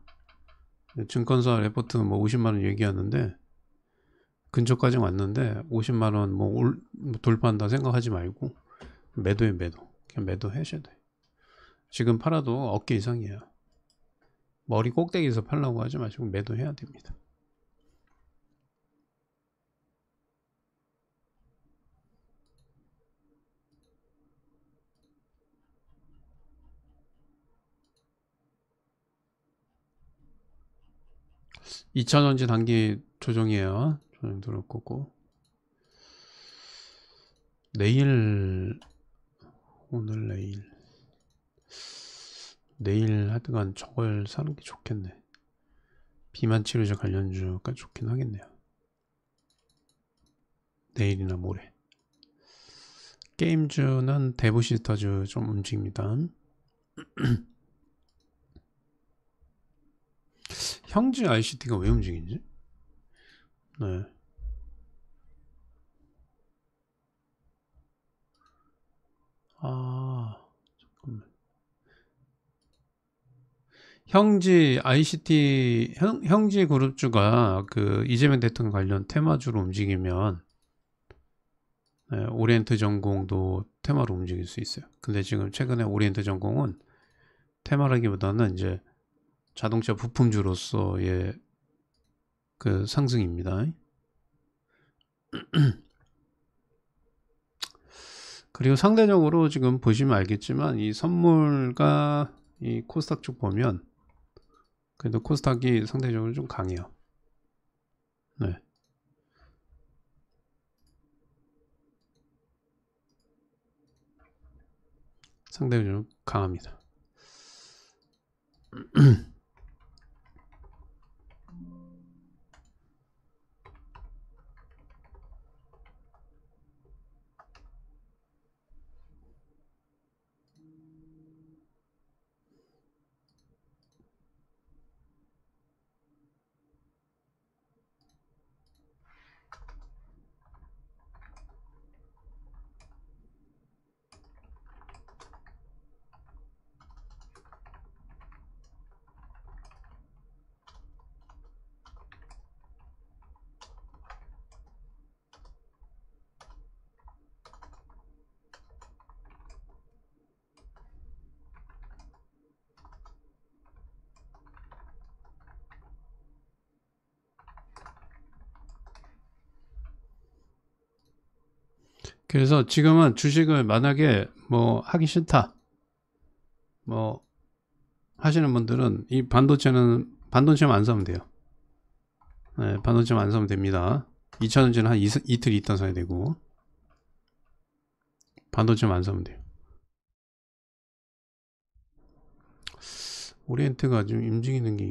Speaker 1: 증권사 레포트 뭐 50만원 얘기하는데 근처까지 왔는데 50만원 뭐 돌파한다 생각하지 말고 매도해. 매도. 그냥 매도 하셔야 돼. 지금 팔아도 어깨 이상이에요. 머리 꼭대기에서 팔라고 하지 마시고 매도해야 됩니다. (2000원지) 단기 조정이에요. 조정 들어올 거고 오늘 내일 하여튼간 저걸 사는 게 좋겠네. 비만 치료제 관련주가 좋긴 하겠네요. 내일이나 모레. 게임주는 데브시스터즈 좀 움직입니다. 형지 ICT가 왜 움직이지? 네. 잠깐만. 형지 ICT 형지 그룹주가 그 이재명 대통령 관련 테마주로 움직이면 네, 오리엔트 전공도 테마로 움직일 수 있어요. 근데 지금 최근에 오리엔트 전공은 테마라기보다는 이제 자동차 부품주로서의 그 상승입니다. 그리고 상대적으로 지금 보시면 알겠지만 이 선물과 이 코스닥 쪽 보면 그래도 코스닥이 상대적으로 좀 강해요. 네. 상당히 좀 강합니다. 그래서 지금은 주식을 만약에 뭐 하기 싫다 뭐 하시는 분들은 이 반도체만 안 사면 돼요. 네, 반도체만 안 사면 됩니다. 2차전지는 한 이틀 있다 사야 되고 반도체만 안 사면 돼요. 오리엔트가 지금 움직이는 게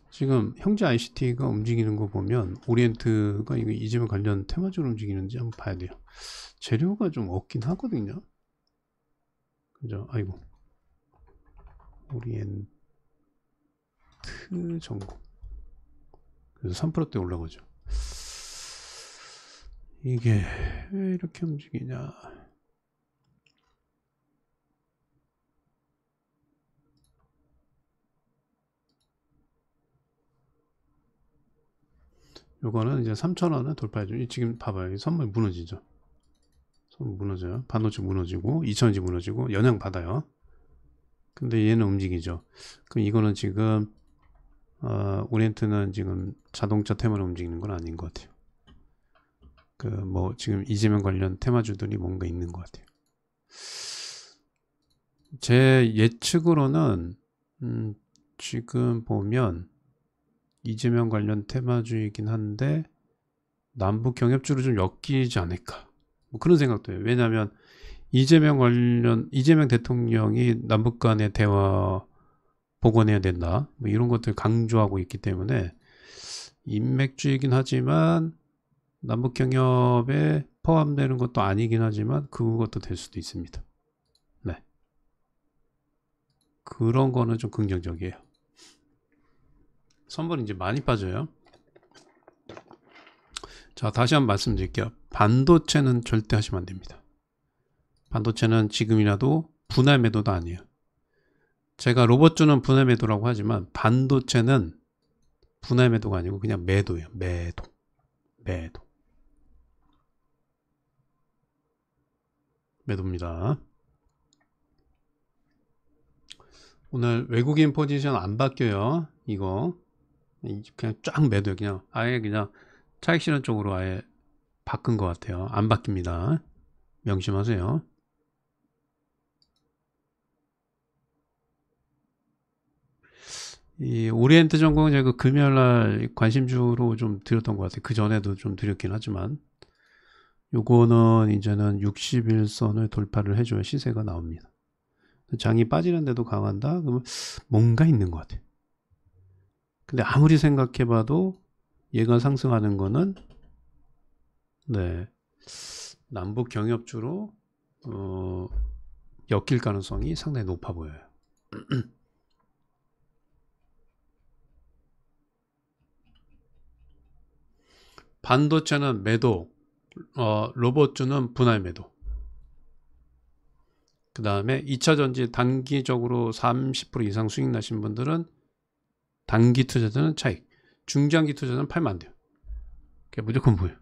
Speaker 1: 지금 형제 ICT가 움직이는 거 보면 오리엔트가 이거 이재명 관련 테마주로 움직이는지 한번 봐야 돼요. 재료가 좀 없긴 하거든요. 그죠? 아이고. 오리엔트 전국. 그래서 3%대 올라가죠. 이게 왜 이렇게 움직이냐. 요거는 이제 3,000원을 돌파해줘. 지금 봐봐요. 선물 무너지죠. 선물 무너져요. 반도체 무너지고 2,000원지 무너지고 영향 받아요. 근데 얘는 움직이죠. 그럼 이거는 지금 오리엔트는 지금 자동차 테마로 움직이는 건 아닌 것 같아요. 그 뭐 지금 이재명 관련 테마주들이 뭔가 있는 것 같아요. 제 예측으로는 지금 보면 이재명 관련 테마주이긴 한데 남북 경협주로 좀 엮이지 않을까 뭐 그런 생각도 해요. 왜냐하면 이재명 대통령이 남북 간의 대화 복원해야 된다 뭐 이런 것들 강조하고 있기 때문에 인맥주이긴 하지만 남북 경협에 포함되는 것도 아니긴 하지만 그것도 될 수도 있습니다. 네, 그런 거는 좀 긍정적이에요. 선물이 이제 많이 빠져요. 자, 다시 한번 말씀드릴게요. 반도체는 절대 하시면 안 됩니다. 반도체는 지금이라도 분할 매도도 아니에요. 제가 로봇주는 분할 매도라고 하지만 반도체는 분할 매도가 아니고 그냥 매도예요. 매도. 매도입니다. 오늘 외국인 포지션 안 바뀌어요. 이거 그냥 쫙 매도요. 그냥 아예 그냥 차익 실현 쪽으로 아예 바꾼 것 같아요. 안 바뀝니다. 명심하세요. 이 오리엔트 전공은 제가 금요일날 관심주로 좀 드렸던 것 같아요. 그 전에도 좀 드렸긴 하지만 요거는 이제는 60일선을 돌파를 해줘야 시세가 나옵니다. 장이 빠지는데도 강한다? 그러면 뭔가 있는 것 같아요. 근데 아무리 생각해봐도 얘가 상승하는 거는 네, 남북 경협주로 엮일 가능성이 상당히 높아 보여요. 반도체는 매도, 로봇주는 분할 매도. 그 다음에 2차전지 단기적으로 30% 이상 수익 나신 분들은 단기 투자자는 차익, 중장기 투자자는 팔면 안 돼요. 그게 무조건 보여요.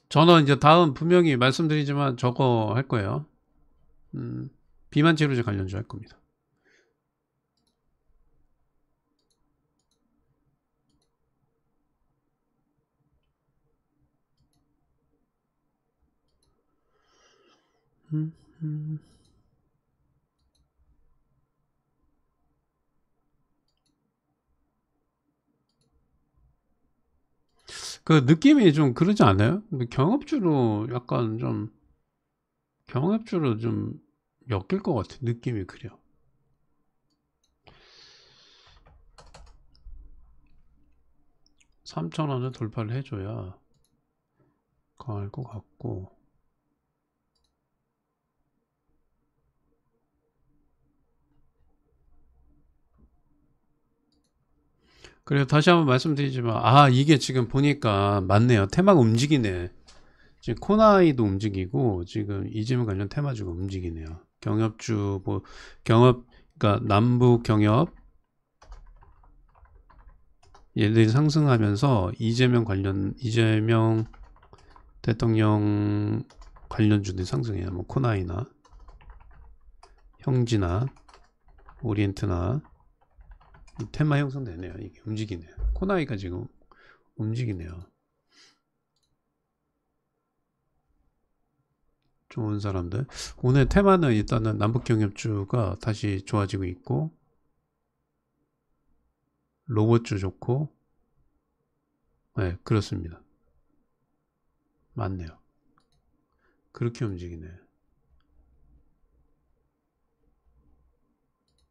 Speaker 1: 저는 이제 다음 분명히 말씀드리지만 저거 할 거예요. 비만 치료제 관련주 할 겁니다. 음, 음. 그 느낌이 좀 그러지 않아요? 경업주로 약간 좀 경업주로 좀 엮일 것 같아. 느낌이 그려. 3,000원을 돌파를 해줘야 강할 것 같고. 그래서 다시 한번 말씀드리지만, 아, 이게 지금 보니까 맞네요. 테마가 움직이네. 지금 코나이도 움직이고, 지금 이재명 관련 테마주가 움직이네요. 경협주, 뭐, 경협, 그러니까 남북 경협, 얘들이 상승하면서 이재명 대통령 관련주들이 상승해요. 뭐, 코나이나, 형지나, 오리엔트나, 이 테마 형성되네요. 이게 움직이네요. 코나이가 지금 움직이네요. 좋은 사람들. 오늘 테마는 일단은 남북경협주가 다시 좋아지고 있고, 로봇주 좋고, 네, 그렇습니다. 맞네요. 그렇게 움직이네.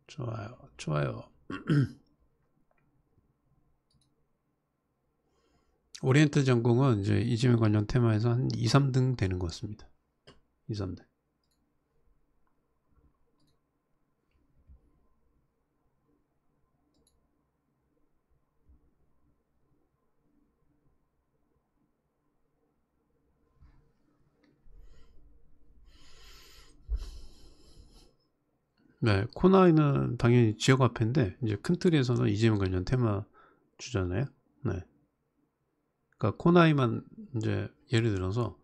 Speaker 1: 좋아요. 좋아요. 오리엔트 전공은 이제 이재명 관련 테마에서 한 2, 3등 되는 것 같습니다. 2, 3등. 네, 코나이는 당연히 지역 화폐인데, 이제 큰 틀에서는 이재명 관련 테마 주잖아요. 네. 그러니까 코나이만 이제 예를 들어서,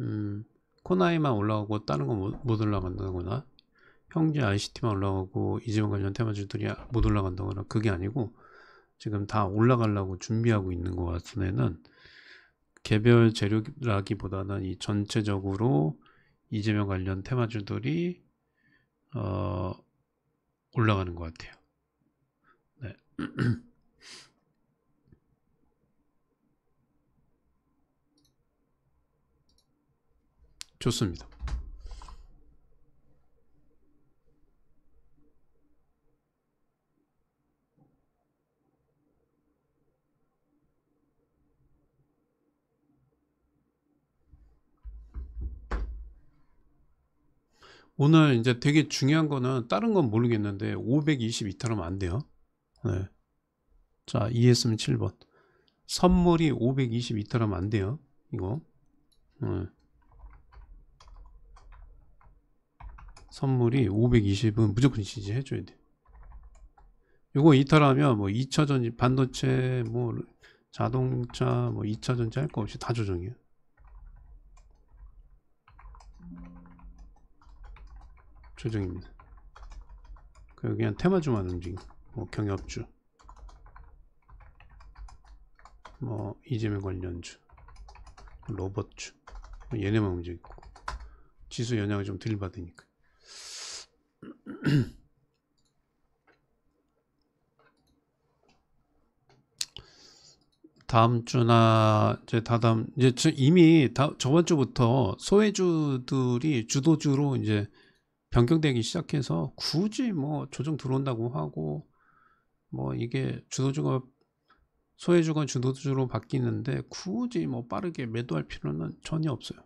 Speaker 1: 음, 코나이만 올라오고 다른 거 못 올라간다거나, 형제 ICT만 올라오고 이재명 관련 테마주들이 못 올라간다거나 그게 아니고 지금 다 올라가려고 준비하고 있는 것 같은 애는 개별 재료라기보다는 이 전체적으로 이재명 관련 테마주들이 어, 올라가는 것 같아요. 네. 좋습니다. 오늘 이제 되게 중요한 거는 다른 건 모르겠는데 520 이탈하면 안 돼요. 네. 자, 이해했으면 7번. 선물이 520 이탈하면 안 돼요. 이거. 네. 선물이 520은 무조건 지지해줘야 돼. 요거 이탈하면 뭐 2차전 반도체 뭐 자동차 뭐 2차전지 할 거 없이 다 조정이에요. 조정입니다. 그냥 테마주만 움직임. 뭐 경협주, 뭐 이재명 관련주, 로봇주, 뭐 얘네만 움직이고 지수 영향을 좀 덜 받으니까. 다음 주나 이제 다다음 이제 이미 저번 주부터 소외주들이 주도주로 이제 변경되기 시작해서 굳이 뭐 조정 들어온다고 하고 뭐 이게 주도주가 소외주가 주도주로 바뀌는데 굳이 뭐 빠르게 매도할 필요는 전혀 없어요.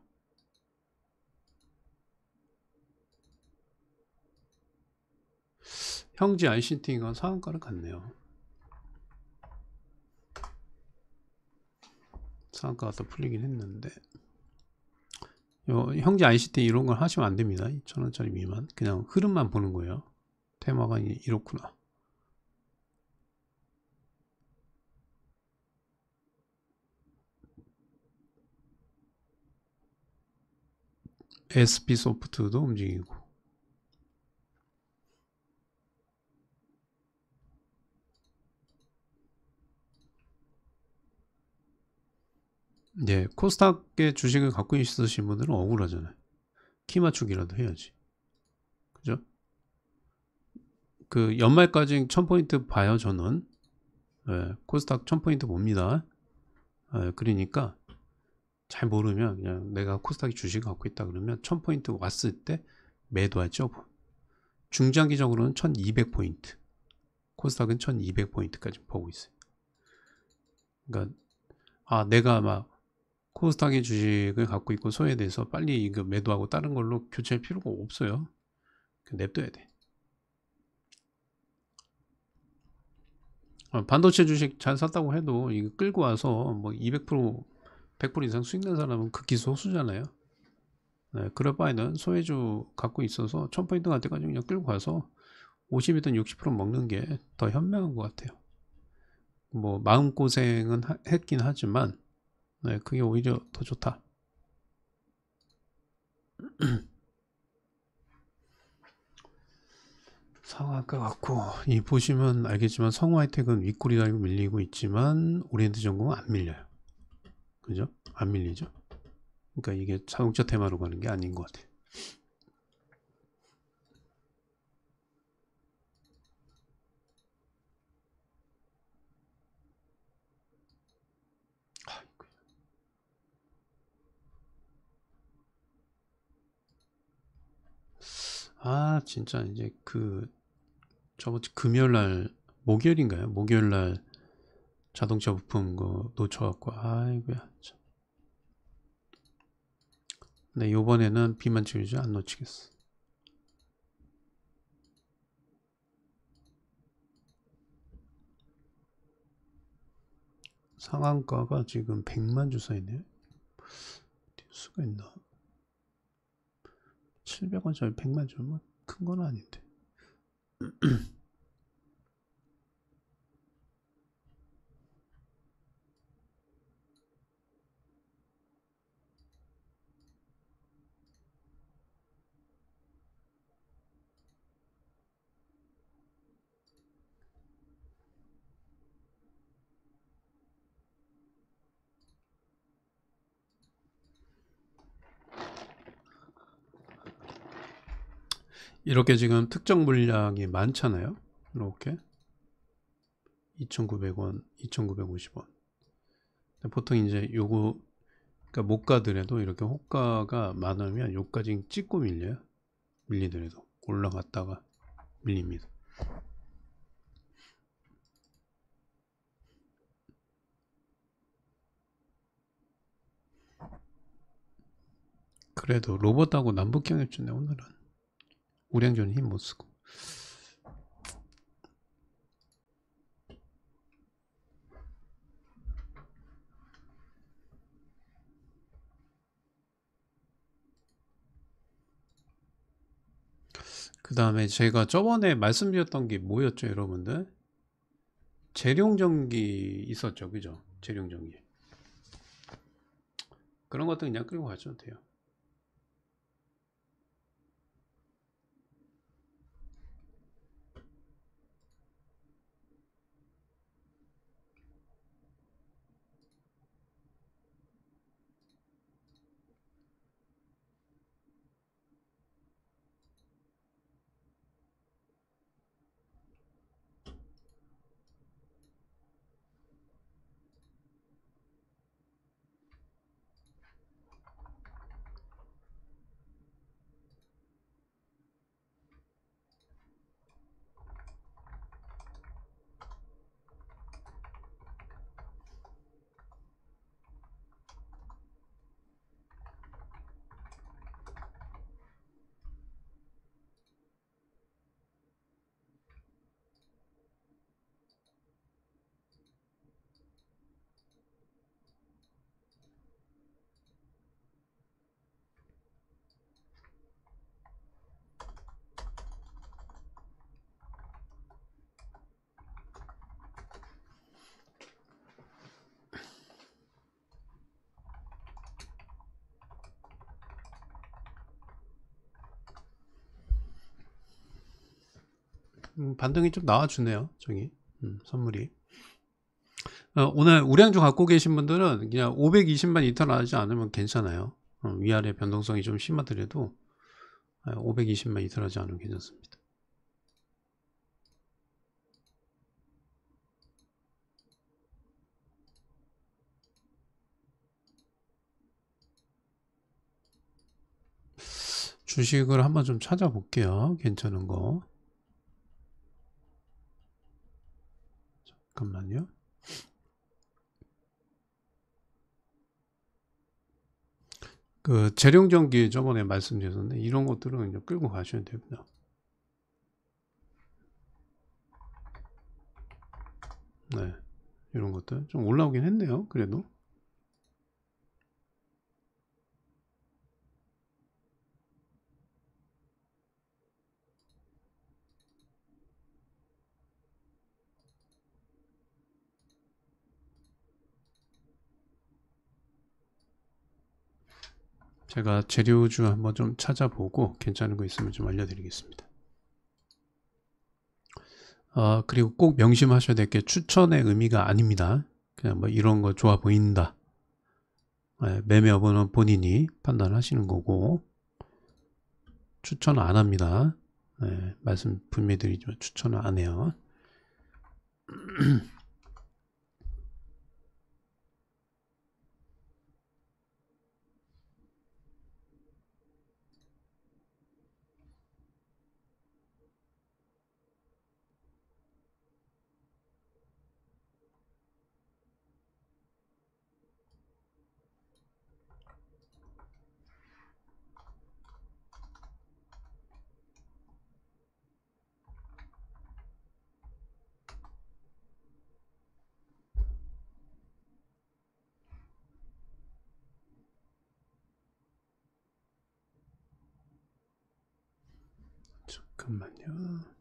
Speaker 1: 형지 ICT가 상한가를 갔네요. 상한가가 더 풀리긴 했는데 형제 ICT 이런 걸 하시면 안 됩니다. 2,000원짜리 미만. 그냥 흐름만 보는 거예요. 테마가 이렇구나. SP 소프트도 움직이고. 네, 코스닥의 주식을 갖고 있으신 분들은 억울하잖아요. 키 맞추기라도 해야지. 그죠? 그 연말까지 1000포인트 봐요, 저는. 예, 코스닥 1000포인트 봅니다. 예, 그러니까 잘 모르면 그냥 내가 코스닥 주식 갖고 있다 그러면 1000포인트 왔을 때 매도하죠. 중장기적으로는 1200포인트. 코스닥은 1200포인트까지 보고 있어요. 그러니까 내가 막 코스닥의 주식을 갖고 있고 소외돼서 빨리 이거 매도하고 다른 걸로 교체할 필요가 없어요. 냅둬야 돼. 반도체 주식 잘 샀다고 해도 이거 끌고 와서 뭐 200%, 100% 이상 수익 낸 사람은 극히 소수잖아요. 네, 그럴 바에는 소외주 갖고 있어서 1000포인트 갈 때까지 그냥 끌고 가서 50이든 60% 먹는 게 더 현명한 것 같아요. 뭐 마음고생은 했긴 하지만 네, 그게 오히려 더 좋다. 상한가 같고 이 보시면 알겠지만 성우하이텍은 윗꼬리 달고 밀리고 있지만 오리엔트전공은 안 밀려요. 그죠? 안 밀리죠. 그러니까 이게 자동차 테마로 가는 게 아닌 것 같아요. 진짜 이제 저번 주 금요일날 목요일인가요? 목요일날 자동차 부품 거 놓쳐갖고 아이고야 참. 네, 요번에는 비만 치우지 안 놓치겠어. 상한가가 지금 100만 주 써있네요. 어디 수가 있나? 700원짜리 100만 주 뭐 큰 건 아닌데. 이렇게 지금 특정 물량이 많잖아요. 이렇게 2,900원, 2,950원. 보통 이제 요거 그러니까 못 가더라도 이렇게 호가가 많으면 요까지 찍고 밀려요. 밀리더라도 올라갔다가 밀립니다. 그래도 로봇하고 남북경협주네 오늘은. 우량주는 힘 못쓰고. 그 다음에 제가 저번에 말씀드렸던 게 뭐였죠 여러분들? 재룡전기 있었죠, 그죠? 재룡전기. 그런 것도 그냥 끌고 가셔도 돼요. 반등이 좀 나와주네요. 저기 선물이. 오늘 우량주 갖고 계신 분들은 그냥 520만 이탈하지 않으면 괜찮아요. 위아래 변동성이 좀 심하더라도 520만 이탈하지 않으면 괜찮습니다. 주식을 한번 좀 찾아볼게요. 괜찮은 거. 잠깐만요. 그 재룡전기 저번에 말씀드렸는데 이런 것들은 이제 끌고 가셔야 됩니다. 네, 이런 것들 좀 올라오긴 했네요. 그래도 제가 재료주 한번 좀 찾아보고 괜찮은 거 있으면 좀 알려드리겠습니다. 그리고 꼭 명심하셔야 될 게 추천의 의미가 아닙니다. 그냥 뭐 이런 거 좋아 보인다. 매매 여부는 본인이 판단하시는 거고 추천은 안 합니다. 말씀 분명히 드리지만 추천은 안 해요. 잠깐만요.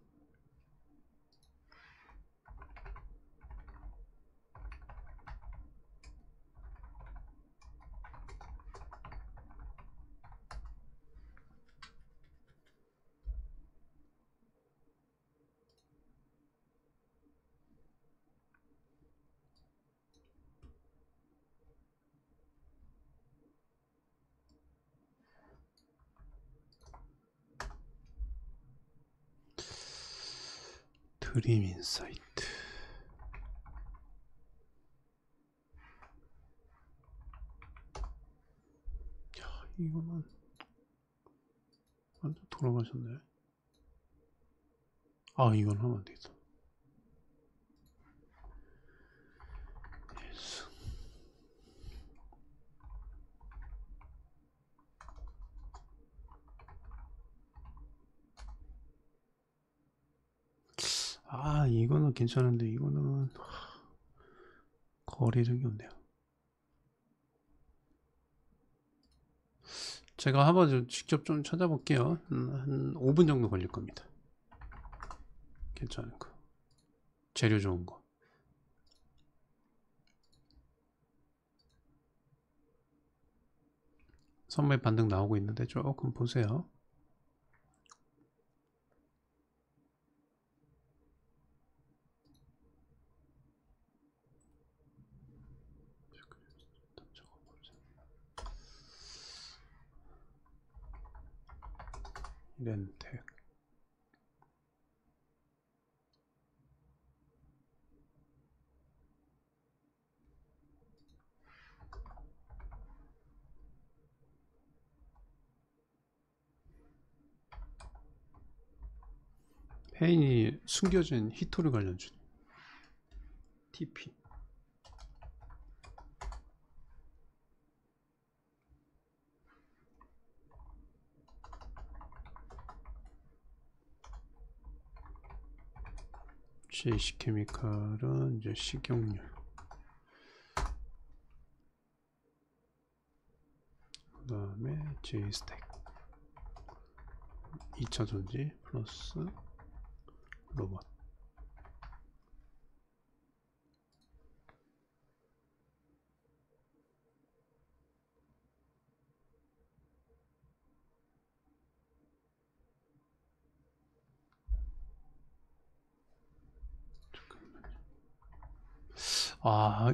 Speaker 1: 드림 인사이트. 야, 이거는 완전 돌아가셨네. 이건 하면 안 되겠다. 이거는 괜찮은데 이거는 거래력이 없네요. 제가 한번 좀 직접 좀 찾아볼게요. 한 5분 정도 걸릴 겁니다. 괜찮은 거. 재료 좋은 거. 선물 반등 나오고 있는데 조금 보세요. 렌텍. 페인이 숨겨진 히토리 관련주. TP. JC 케미칼은 이제 식용유. 그 다음에 J스택. 2차 전지 플러스 로봇.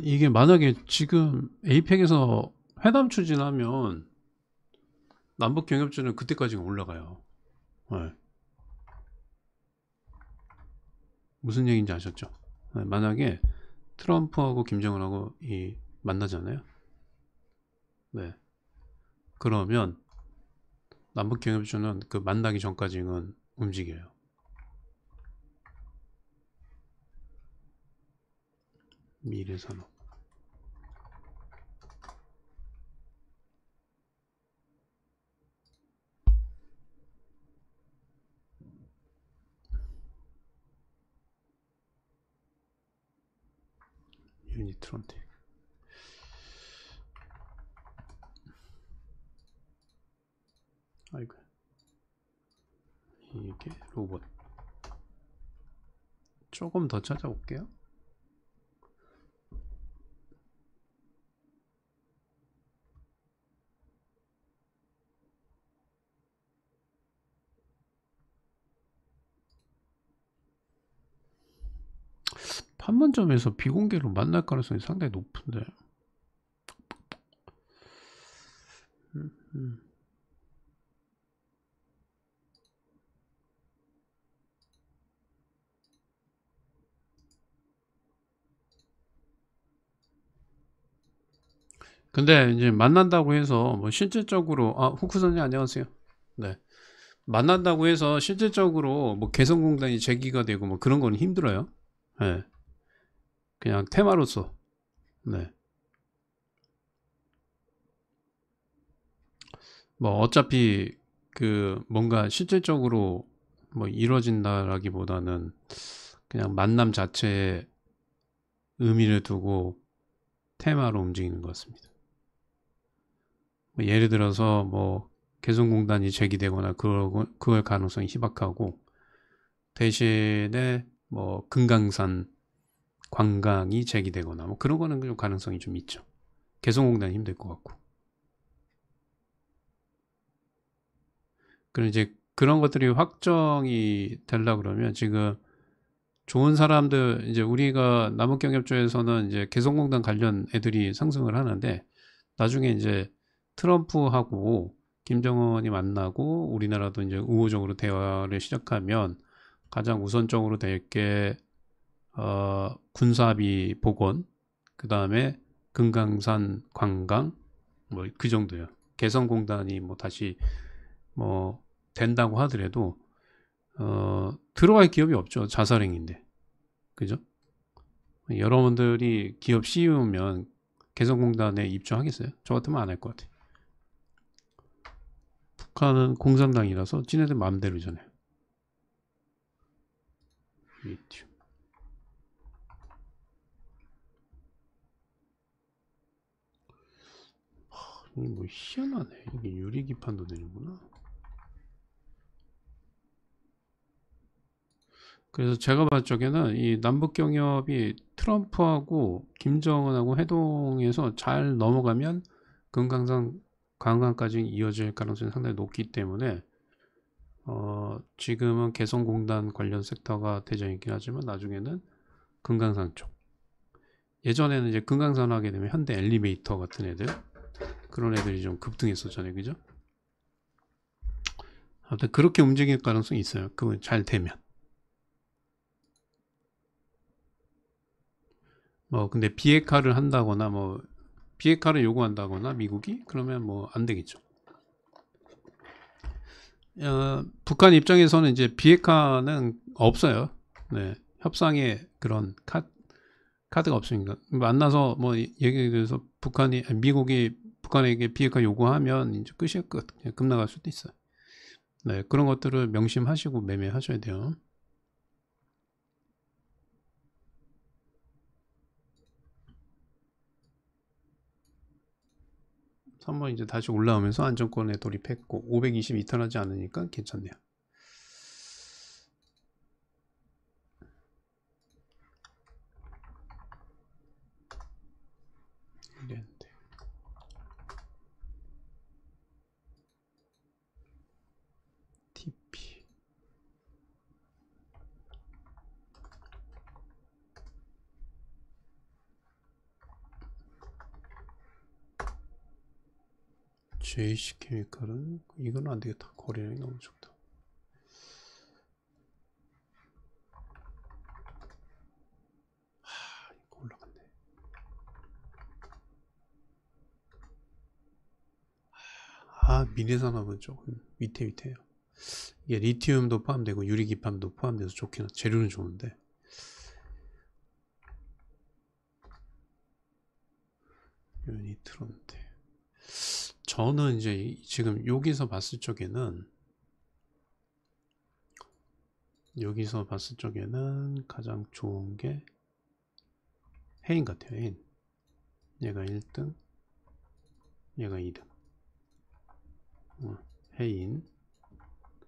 Speaker 1: 이게 만약에 지금 에이펙에서 회담 추진하면 남북 경협주는 그때까지 올라가요. 네. 무슨 얘기인지 아셨죠? 네. 만약에 트럼프하고 김정은하고 만나잖아요. 네. 그러면 남북경협주는 그 만나기 전까지는 움직여요. 미래산업. 유니트론텍. 아이고. 이게 로봇. 조금 더 찾아볼게요. 판문점에서 비공개로 만날 가능성이 상당히 높은데. 음, 음. 근데 이제 만난다고 해서 뭐 실질적으로 후쿠선님 안녕하세요. 네. 만난다고 해서 실질적으로 뭐 개성공단이 제기가 되고 뭐 그런 건 힘들어요. 네. 그냥 테마로서. 네. 뭐 어차피 그 뭔가 실질적으로 뭐 이루어진다라기보다는 그냥 만남 자체에 의미를 두고 테마로 움직이는 것 같습니다. 뭐 예를 들어서 뭐 개성공단이 제기되거나 그럴 가능성이 희박하고, 대신에 뭐 금강산 관광이 제기되거나 뭐 그런 거는 좀 가능성이 좀 있죠. 개성공단이 힘들 것 같고. 그리고 이제 그런 것들이 확정이 되려 그러면 지금 좋은 사람들, 이제 우리가 남북경협조에서는 이제 개성공단 관련 애들이 상승을 하는데, 나중에 이제 트럼프하고 김정은이 만나고 우리나라도 이제 우호적으로 대화를 시작하면 가장 우선적으로 될 게 군사비 복원, 그 다음에 금강산 관광, 뭐 그 정도요. 개성공단이 뭐 다시 뭐 된다고 하더라도 들어갈 기업이 없죠. 자살행위인데, 그죠? 여러분들이 기업 CEO면 개성공단에 입주하겠어요? 저 같으면 안 할 것 같아요. 북한은 공산당이라서 지네들 마음대로잖아요. 리튬. 이게 뭐 희한하네. 이게 유리기판도 되는구나. 그래서 제가 봤을 적에는 이 남북경협이 트럼프하고 김정은하고 회동해서 잘 넘어가면 금강산 관광까지 이어질 가능성이 상당히 높기 때문에 지금은 개성공단 관련 섹터가 대장이긴 하지만 나중에는 금강산 쪽. 예전에는 이제 금강산 하게 되면 현대 엘리베이터 같은 애들, 그런 애들이 좀 급등했었잖아요, 그죠? 아무튼 그렇게 움직일 가능성이 있어요. 그건 잘 되면. 뭐 근데 비핵화를 한다거나 뭐 비핵화를 요구한다거나 미국이 그러면 뭐 안 되겠죠. 북한 입장에서는 이제 비핵화는 없어요. 네, 협상에 그런 카드가 없으니까 만나서 뭐 얘기 들어서 미국이 북한에게 비핵화 요구하면 이제 끝이야 끝. 그냥 급 나갈 수도 있어요. 네, 그런 것들을 명심하시고 매매하셔야 돼요. 한번 이제 다시 올라오면서 안정권에 돌입했고 520 이탈하지 않으니까 괜찮네요. TP JC 케미칼은 이건 안 되겠다. 거래량이 너무 적다. 미래산업은 조금 위태위태해요. 이게 리튬도 포함되고 유리기판도 포함돼서 좋긴 재료는 좋은데 유니트론데 저는 이제 지금 여기서 봤을 적에는 가장 좋은 게 해인 같아요. 해인. 얘가 1등, 얘가 2등. 해인,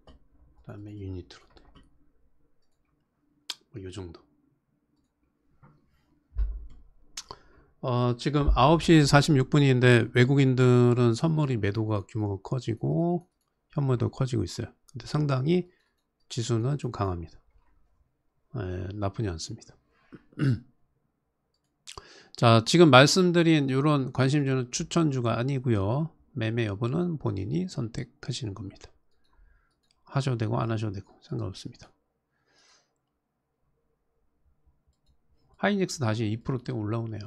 Speaker 1: 그 다음에 유니트론. 뭐 요정도. 지금 9시 46분인데 외국인들은 선물이 매도가 규모가 커지고 현물도 커지고 있어요. 근데 상당히 지수는 좀 강합니다. 나쁘지 않습니다. 자, 지금 말씀드린 이런 관심주는 추천주가 아니고요. 매매 여부는 본인이 선택하시는 겁니다. 하셔도 되고 안 하셔도 되고 상관없습니다. 하이닉스 다시 2%대 올라오네요.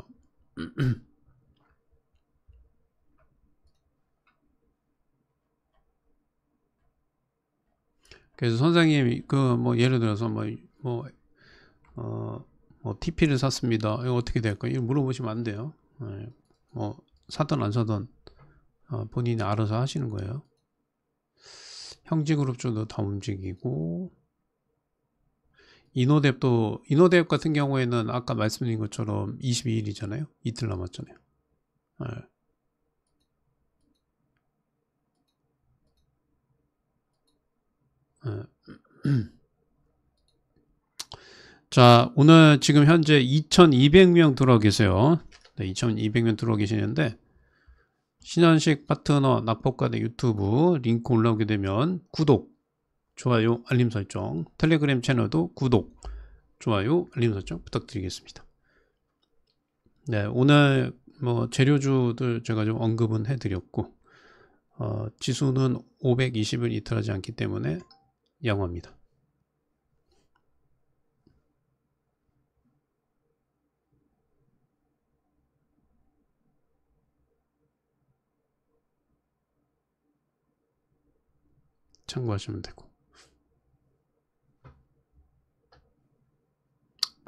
Speaker 1: 그래서 선생님 예를 들어서 TP를 샀습니다. 이거 어떻게 될까요? 이거 물어보시면 안 돼요. 사든 안 사든 본인이 알아서 하시는 거예요. 형지그룹주도 다 움직이고 이노뎁 같은 경우에는 아까 말씀드린 것처럼 22일이잖아요. 이틀 남았잖아요. 자, 오늘 지금 현재 2200명 들어와 계세요. 네, 2200명 들어와 계시는데 신현식 파트너 낙폭과대 유튜브 링크 올라오게 되면 구독, 좋아요, 알림 설정, 텔레그램 채널도 구독, 좋아요, 알림 설정 부탁드리겠습니다. 네, 오늘 재료주들 제가 좀 언급은 해드렸고 지수는 520을 이탈하지 않기 때문에 양호합니다. 참고하시면 되고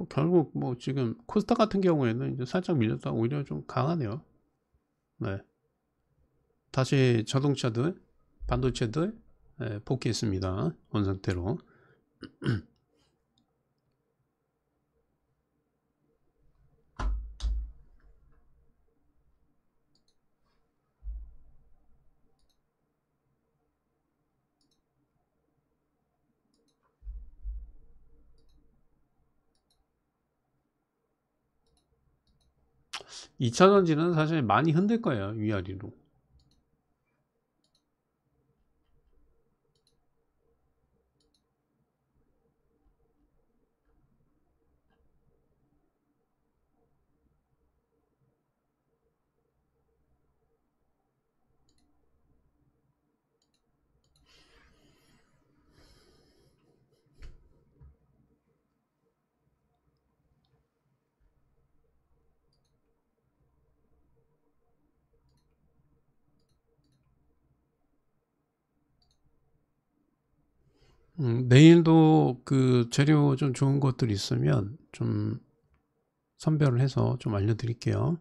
Speaker 1: 결국 지금 코스닥 같은 경우에는 이제 살짝 밀렸다 오히려 좀 강하네요. 네. 다시 자동차들, 반도체들 복귀했습니다. 원상태로. 이 2차 전지는 사실 많이 흔들 거예요. 위아래로. 내일도 그 재료 좀 좋은 것들 있으면 좀 선별을 해서 좀 알려드릴게요.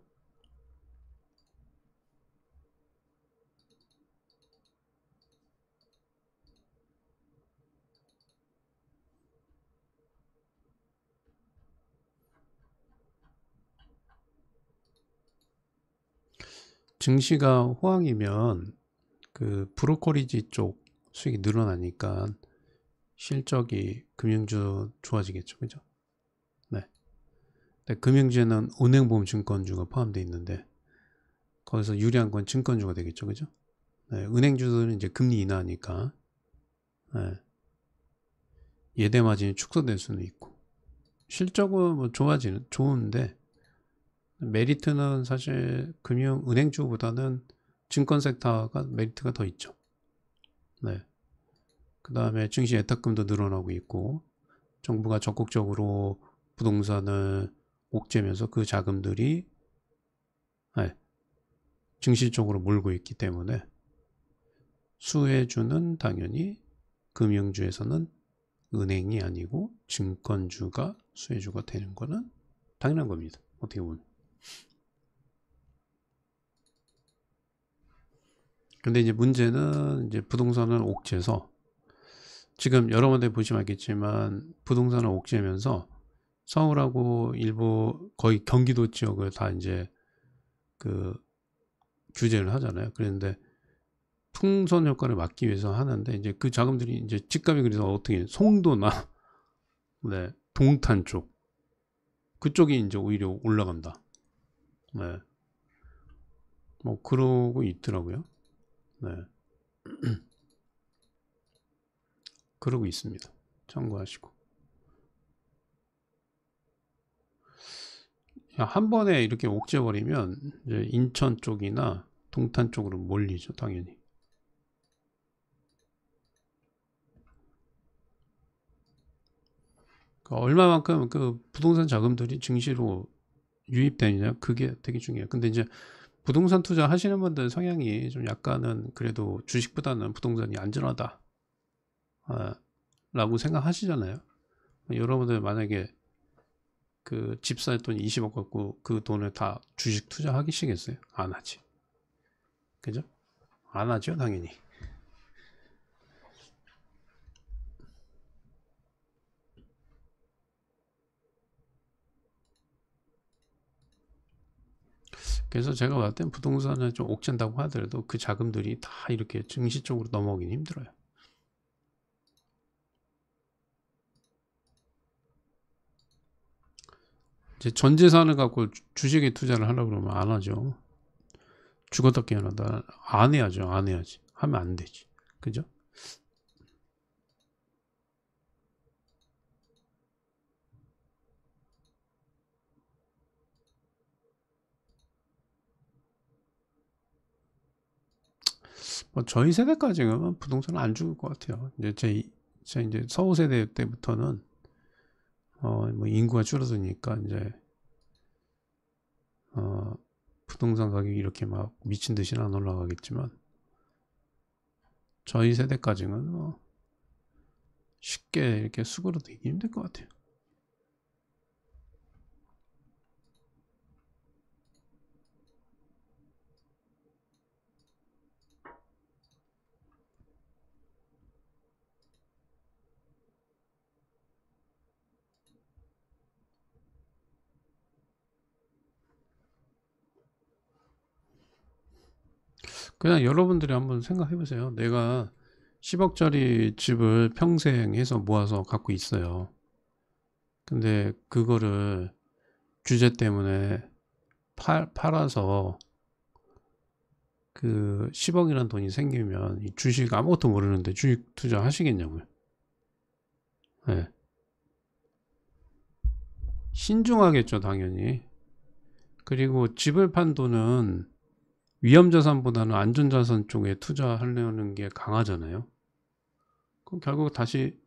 Speaker 1: 증시가 호황이면 그 브로커리지 쪽 수익이 늘어나니까 실적이 금융주 좋아지겠죠. 그죠? 네. 근데 금융주에는 은행보험증권주가 포함되어 있는데 거기서 유리한 건 증권주가 되겠죠. 그죠? 네. 은행주들은 이제 금리 인하하니까 네. 예대 마진이 축소될 수는 있고 실적은 좋은데 메리트는 사실 은행주보다는 증권 섹터가 메리트가 더 있죠. 네. 그 다음에 증시 예탁금도 늘어나고 있고 정부가 적극적으로 부동산을 옥죄면서 그 자금들이 증시 쪽으로 몰고 있기 때문에 수혜주는 당연히 금융주에서는 은행이 아니고 증권주가 수혜주가 되는 거는 당연한 겁니다. 어떻게 보면. 근데 이제 문제는 이제 부동산은 옥죄서 지금 여러 군데 보시면 알겠지만 부동산은 옥죄면서 서울하고 일부 거의 경기도 지역을 다 이제 그 규제를 하잖아요. 그런데 풍선 효과를 막기 위해서 하는데 이제 그 자금들이 이제 집값이 그래서 어떻게 송도나 네, 동탄 쪽 그쪽이 이제 오히려 올라간다. 네. 뭐 그러고 있더라고요. 네. 그러고 있습니다. 참고하시고. 한 번에 이렇게 옥죄버리면 이제 인천 쪽이나 동탄 쪽으로 몰리죠, 당연히. 얼마만큼 그 부동산 자금들이 증시로 유입되느냐, 그게 되게 중요해요. 근데 이제 부동산 투자 하시는 분들 성향이 좀 약간은 그래도 주식보다는 부동산이 안전하다 라고 생각하시잖아요. 여러분들 만약에 그 집 살 돈 20억 갖고 그 돈을 다 주식 투자하시겠어요? 안 하지. 그죠? 안 하죠, 당연히. 그래서 제가 봤을 땐 부동산을 좀 옥죄다고 하더라도 그 자금들이 다 이렇게 증시 쪽으로 넘어오긴 힘들어요. 이제 전 재산을 갖고 주식에 투자를 하려고 그러면 안 하죠. 죽었다 깨어나다 안 해야죠. 안 해야지. 하면 안 되지. 그죠? 뭐 저희 세대까지는 부동산은 안 죽을 것 같아요. 이제 제 이제 서우 세대 때부터는 뭐 인구가 줄어드니까 이제 부동산 가격이 이렇게 막 미친 듯이는 안 올라가겠지만 저희 세대까지는 쉽게 이렇게 수그러들기 힘들 것 같아요. 그냥 여러분들이 한번 생각해 보세요. 내가 10억짜리 집을 평생 해서 모아서 갖고 있어요. 근데 그거를 규제 때문에 팔아서 그 10억이라는 돈이 생기면 이 주식 아무것도 모르는데 주식 투자 하시겠냐고요. 네. 신중하겠죠, 당연히. 그리고 집을 판 돈은 위험자산보다는 안전자산 쪽에 투자하려는 게 강하잖아요. 그럼 결국 다시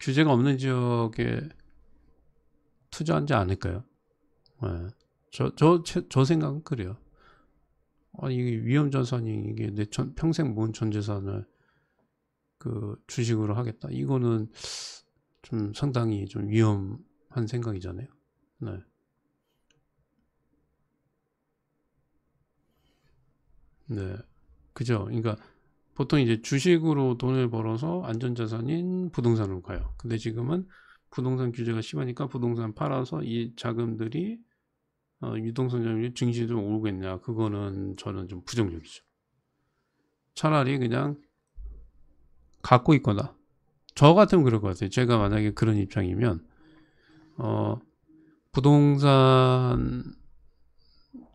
Speaker 1: 규제가 없는 지역에 투자하지 않을까요? 네. 저 생각은 그래요. 이게 위험자산이 이게 내 평생 모은 전 재산을 그 주식으로 하겠다. 이거는 좀 상당히 좀 위험한 생각이잖아요. 네. 네. 그죠. 그러니까 보통 이제 주식으로 돈을 벌어서 안전자산인 부동산으로 가요. 근데 지금은 부동산 규제가 심하니까 부동산 팔아서 이 자금들이 유동성 점유율 증시도 오르겠냐. 그거는 저는 좀 부정적이죠. 차라리 그냥 갖고 있거나 저 같으면 그럴 것 같아요. 제가 만약에 그런 입장이면 부동산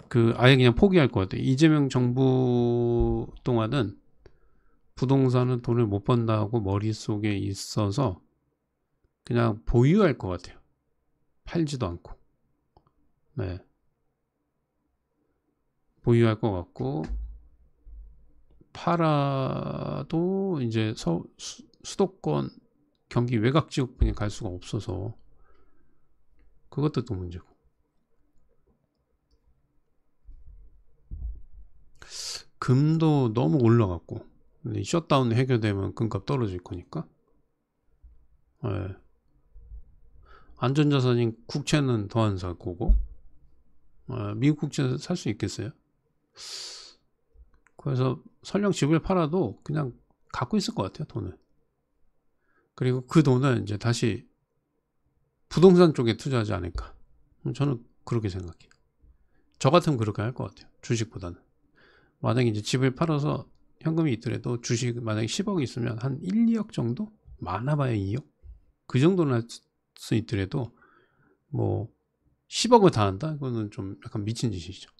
Speaker 1: 그 아예 그냥 포기할 것 같아요. 이재명 정부 동안은 부동산은 돈을 못 번다고 머릿속에 있어서 그냥 보유할 것 같아요. 팔지도 않고. 네. 보유할 것 같고 팔아도 이제 수도권 경기 외곽 지역분이 갈 수가 없어서 그것도 또 문제고. 금도 너무 올라갔고 근데 셧다운 해결되면 금값 떨어질 거니까. 예. 안전자산인 국채는 더 안 살 거고. 미국 국채 살 수 있겠어요? 그래서 설령 집을 팔아도 그냥 갖고 있을 것 같아요, 돈을. 그리고 그 돈을 이제 다시 부동산 쪽에 투자하지 않을까. 저는 그렇게 생각해요. 저 같으면 그렇게 할 것 같아요. 주식보다는. 만약에 이제 집을 팔아서 현금이 있더라도 주식 만약에 10억 있으면 한 1, 2억 정도? 많아봐야 2억? 그 정도는 할 수 있더라도 뭐 10억을 다 한다? 이거는 좀 약간 미친 짓이죠.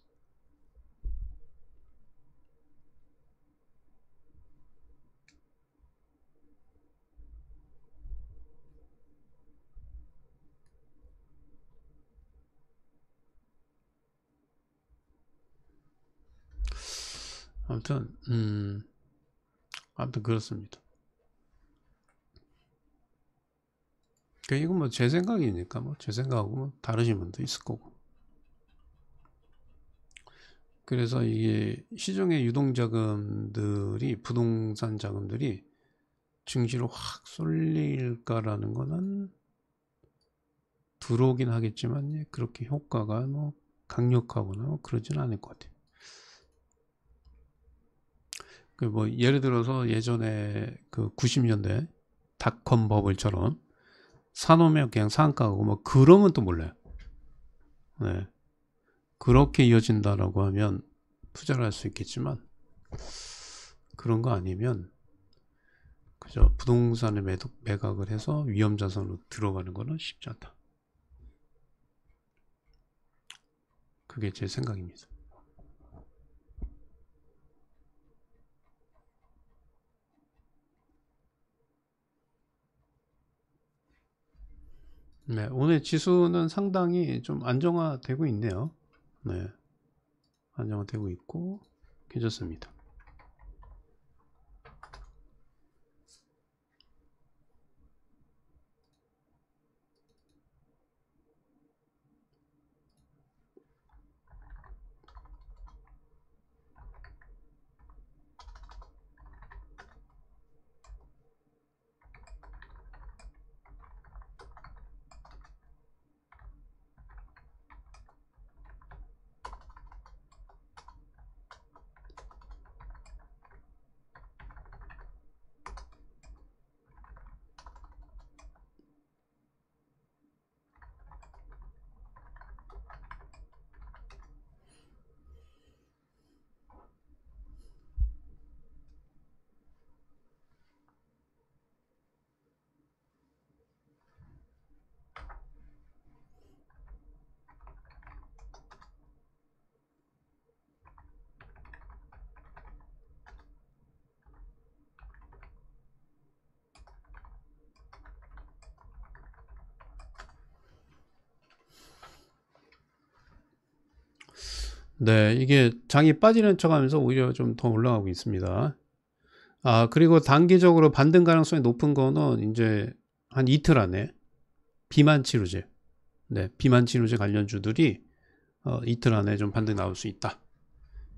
Speaker 1: 아무튼 그렇습니다. 이건 뭐 제 생각이니까 뭐 제 생각하고 뭐 다르신 분도 있을 거고. 그래서 이게 시중의 유동자금들이 부동산 자금들이 증시로 확 쏠릴까라는 거는 들어오긴 하겠지만 그렇게 효과가 뭐 강력하거나 뭐 그러지는 않을 것 같아요. 그 뭐 예를 들어서 예전에 그 90년대 닷컴 버블처럼 사놓으면 그냥 상가고 뭐 그러면 또 몰라요. 네. 그렇게 이어진다라고 하면 투자를 할 수 있겠지만 그런 거 아니면 그저 부동산을 매각을 해서 위험자산으로 들어가는 거는 쉽지 않다. 그게 제 생각입니다. 네, 오늘 지수는 상당히 좀 안정화되고 있네요. 네, 안정화되고 있고 괜찮습니다. 네, 이게 장이 빠지는 척 하면서 오히려 좀 더 올라가고 있습니다. 그리고 단기적으로 반등 가능성이 높은 거는 이제 한 이틀 안에 비만 치료제, 네, 비만 치료제 관련주들이 이틀 안에 좀 반등 나올 수 있다.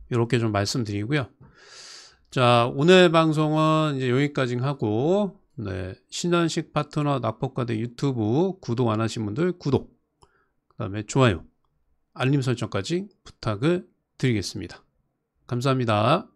Speaker 1: 이렇게 좀 말씀드리고요. 자, 오늘 방송은 이제 여기까지 하고, 네, 신현식 파트너 낙폭과대 유튜브 구독 안 하신 분들 구독, 그 다음에 좋아요, 알림 설정까지 부탁을 드리겠습니다. 감사합니다.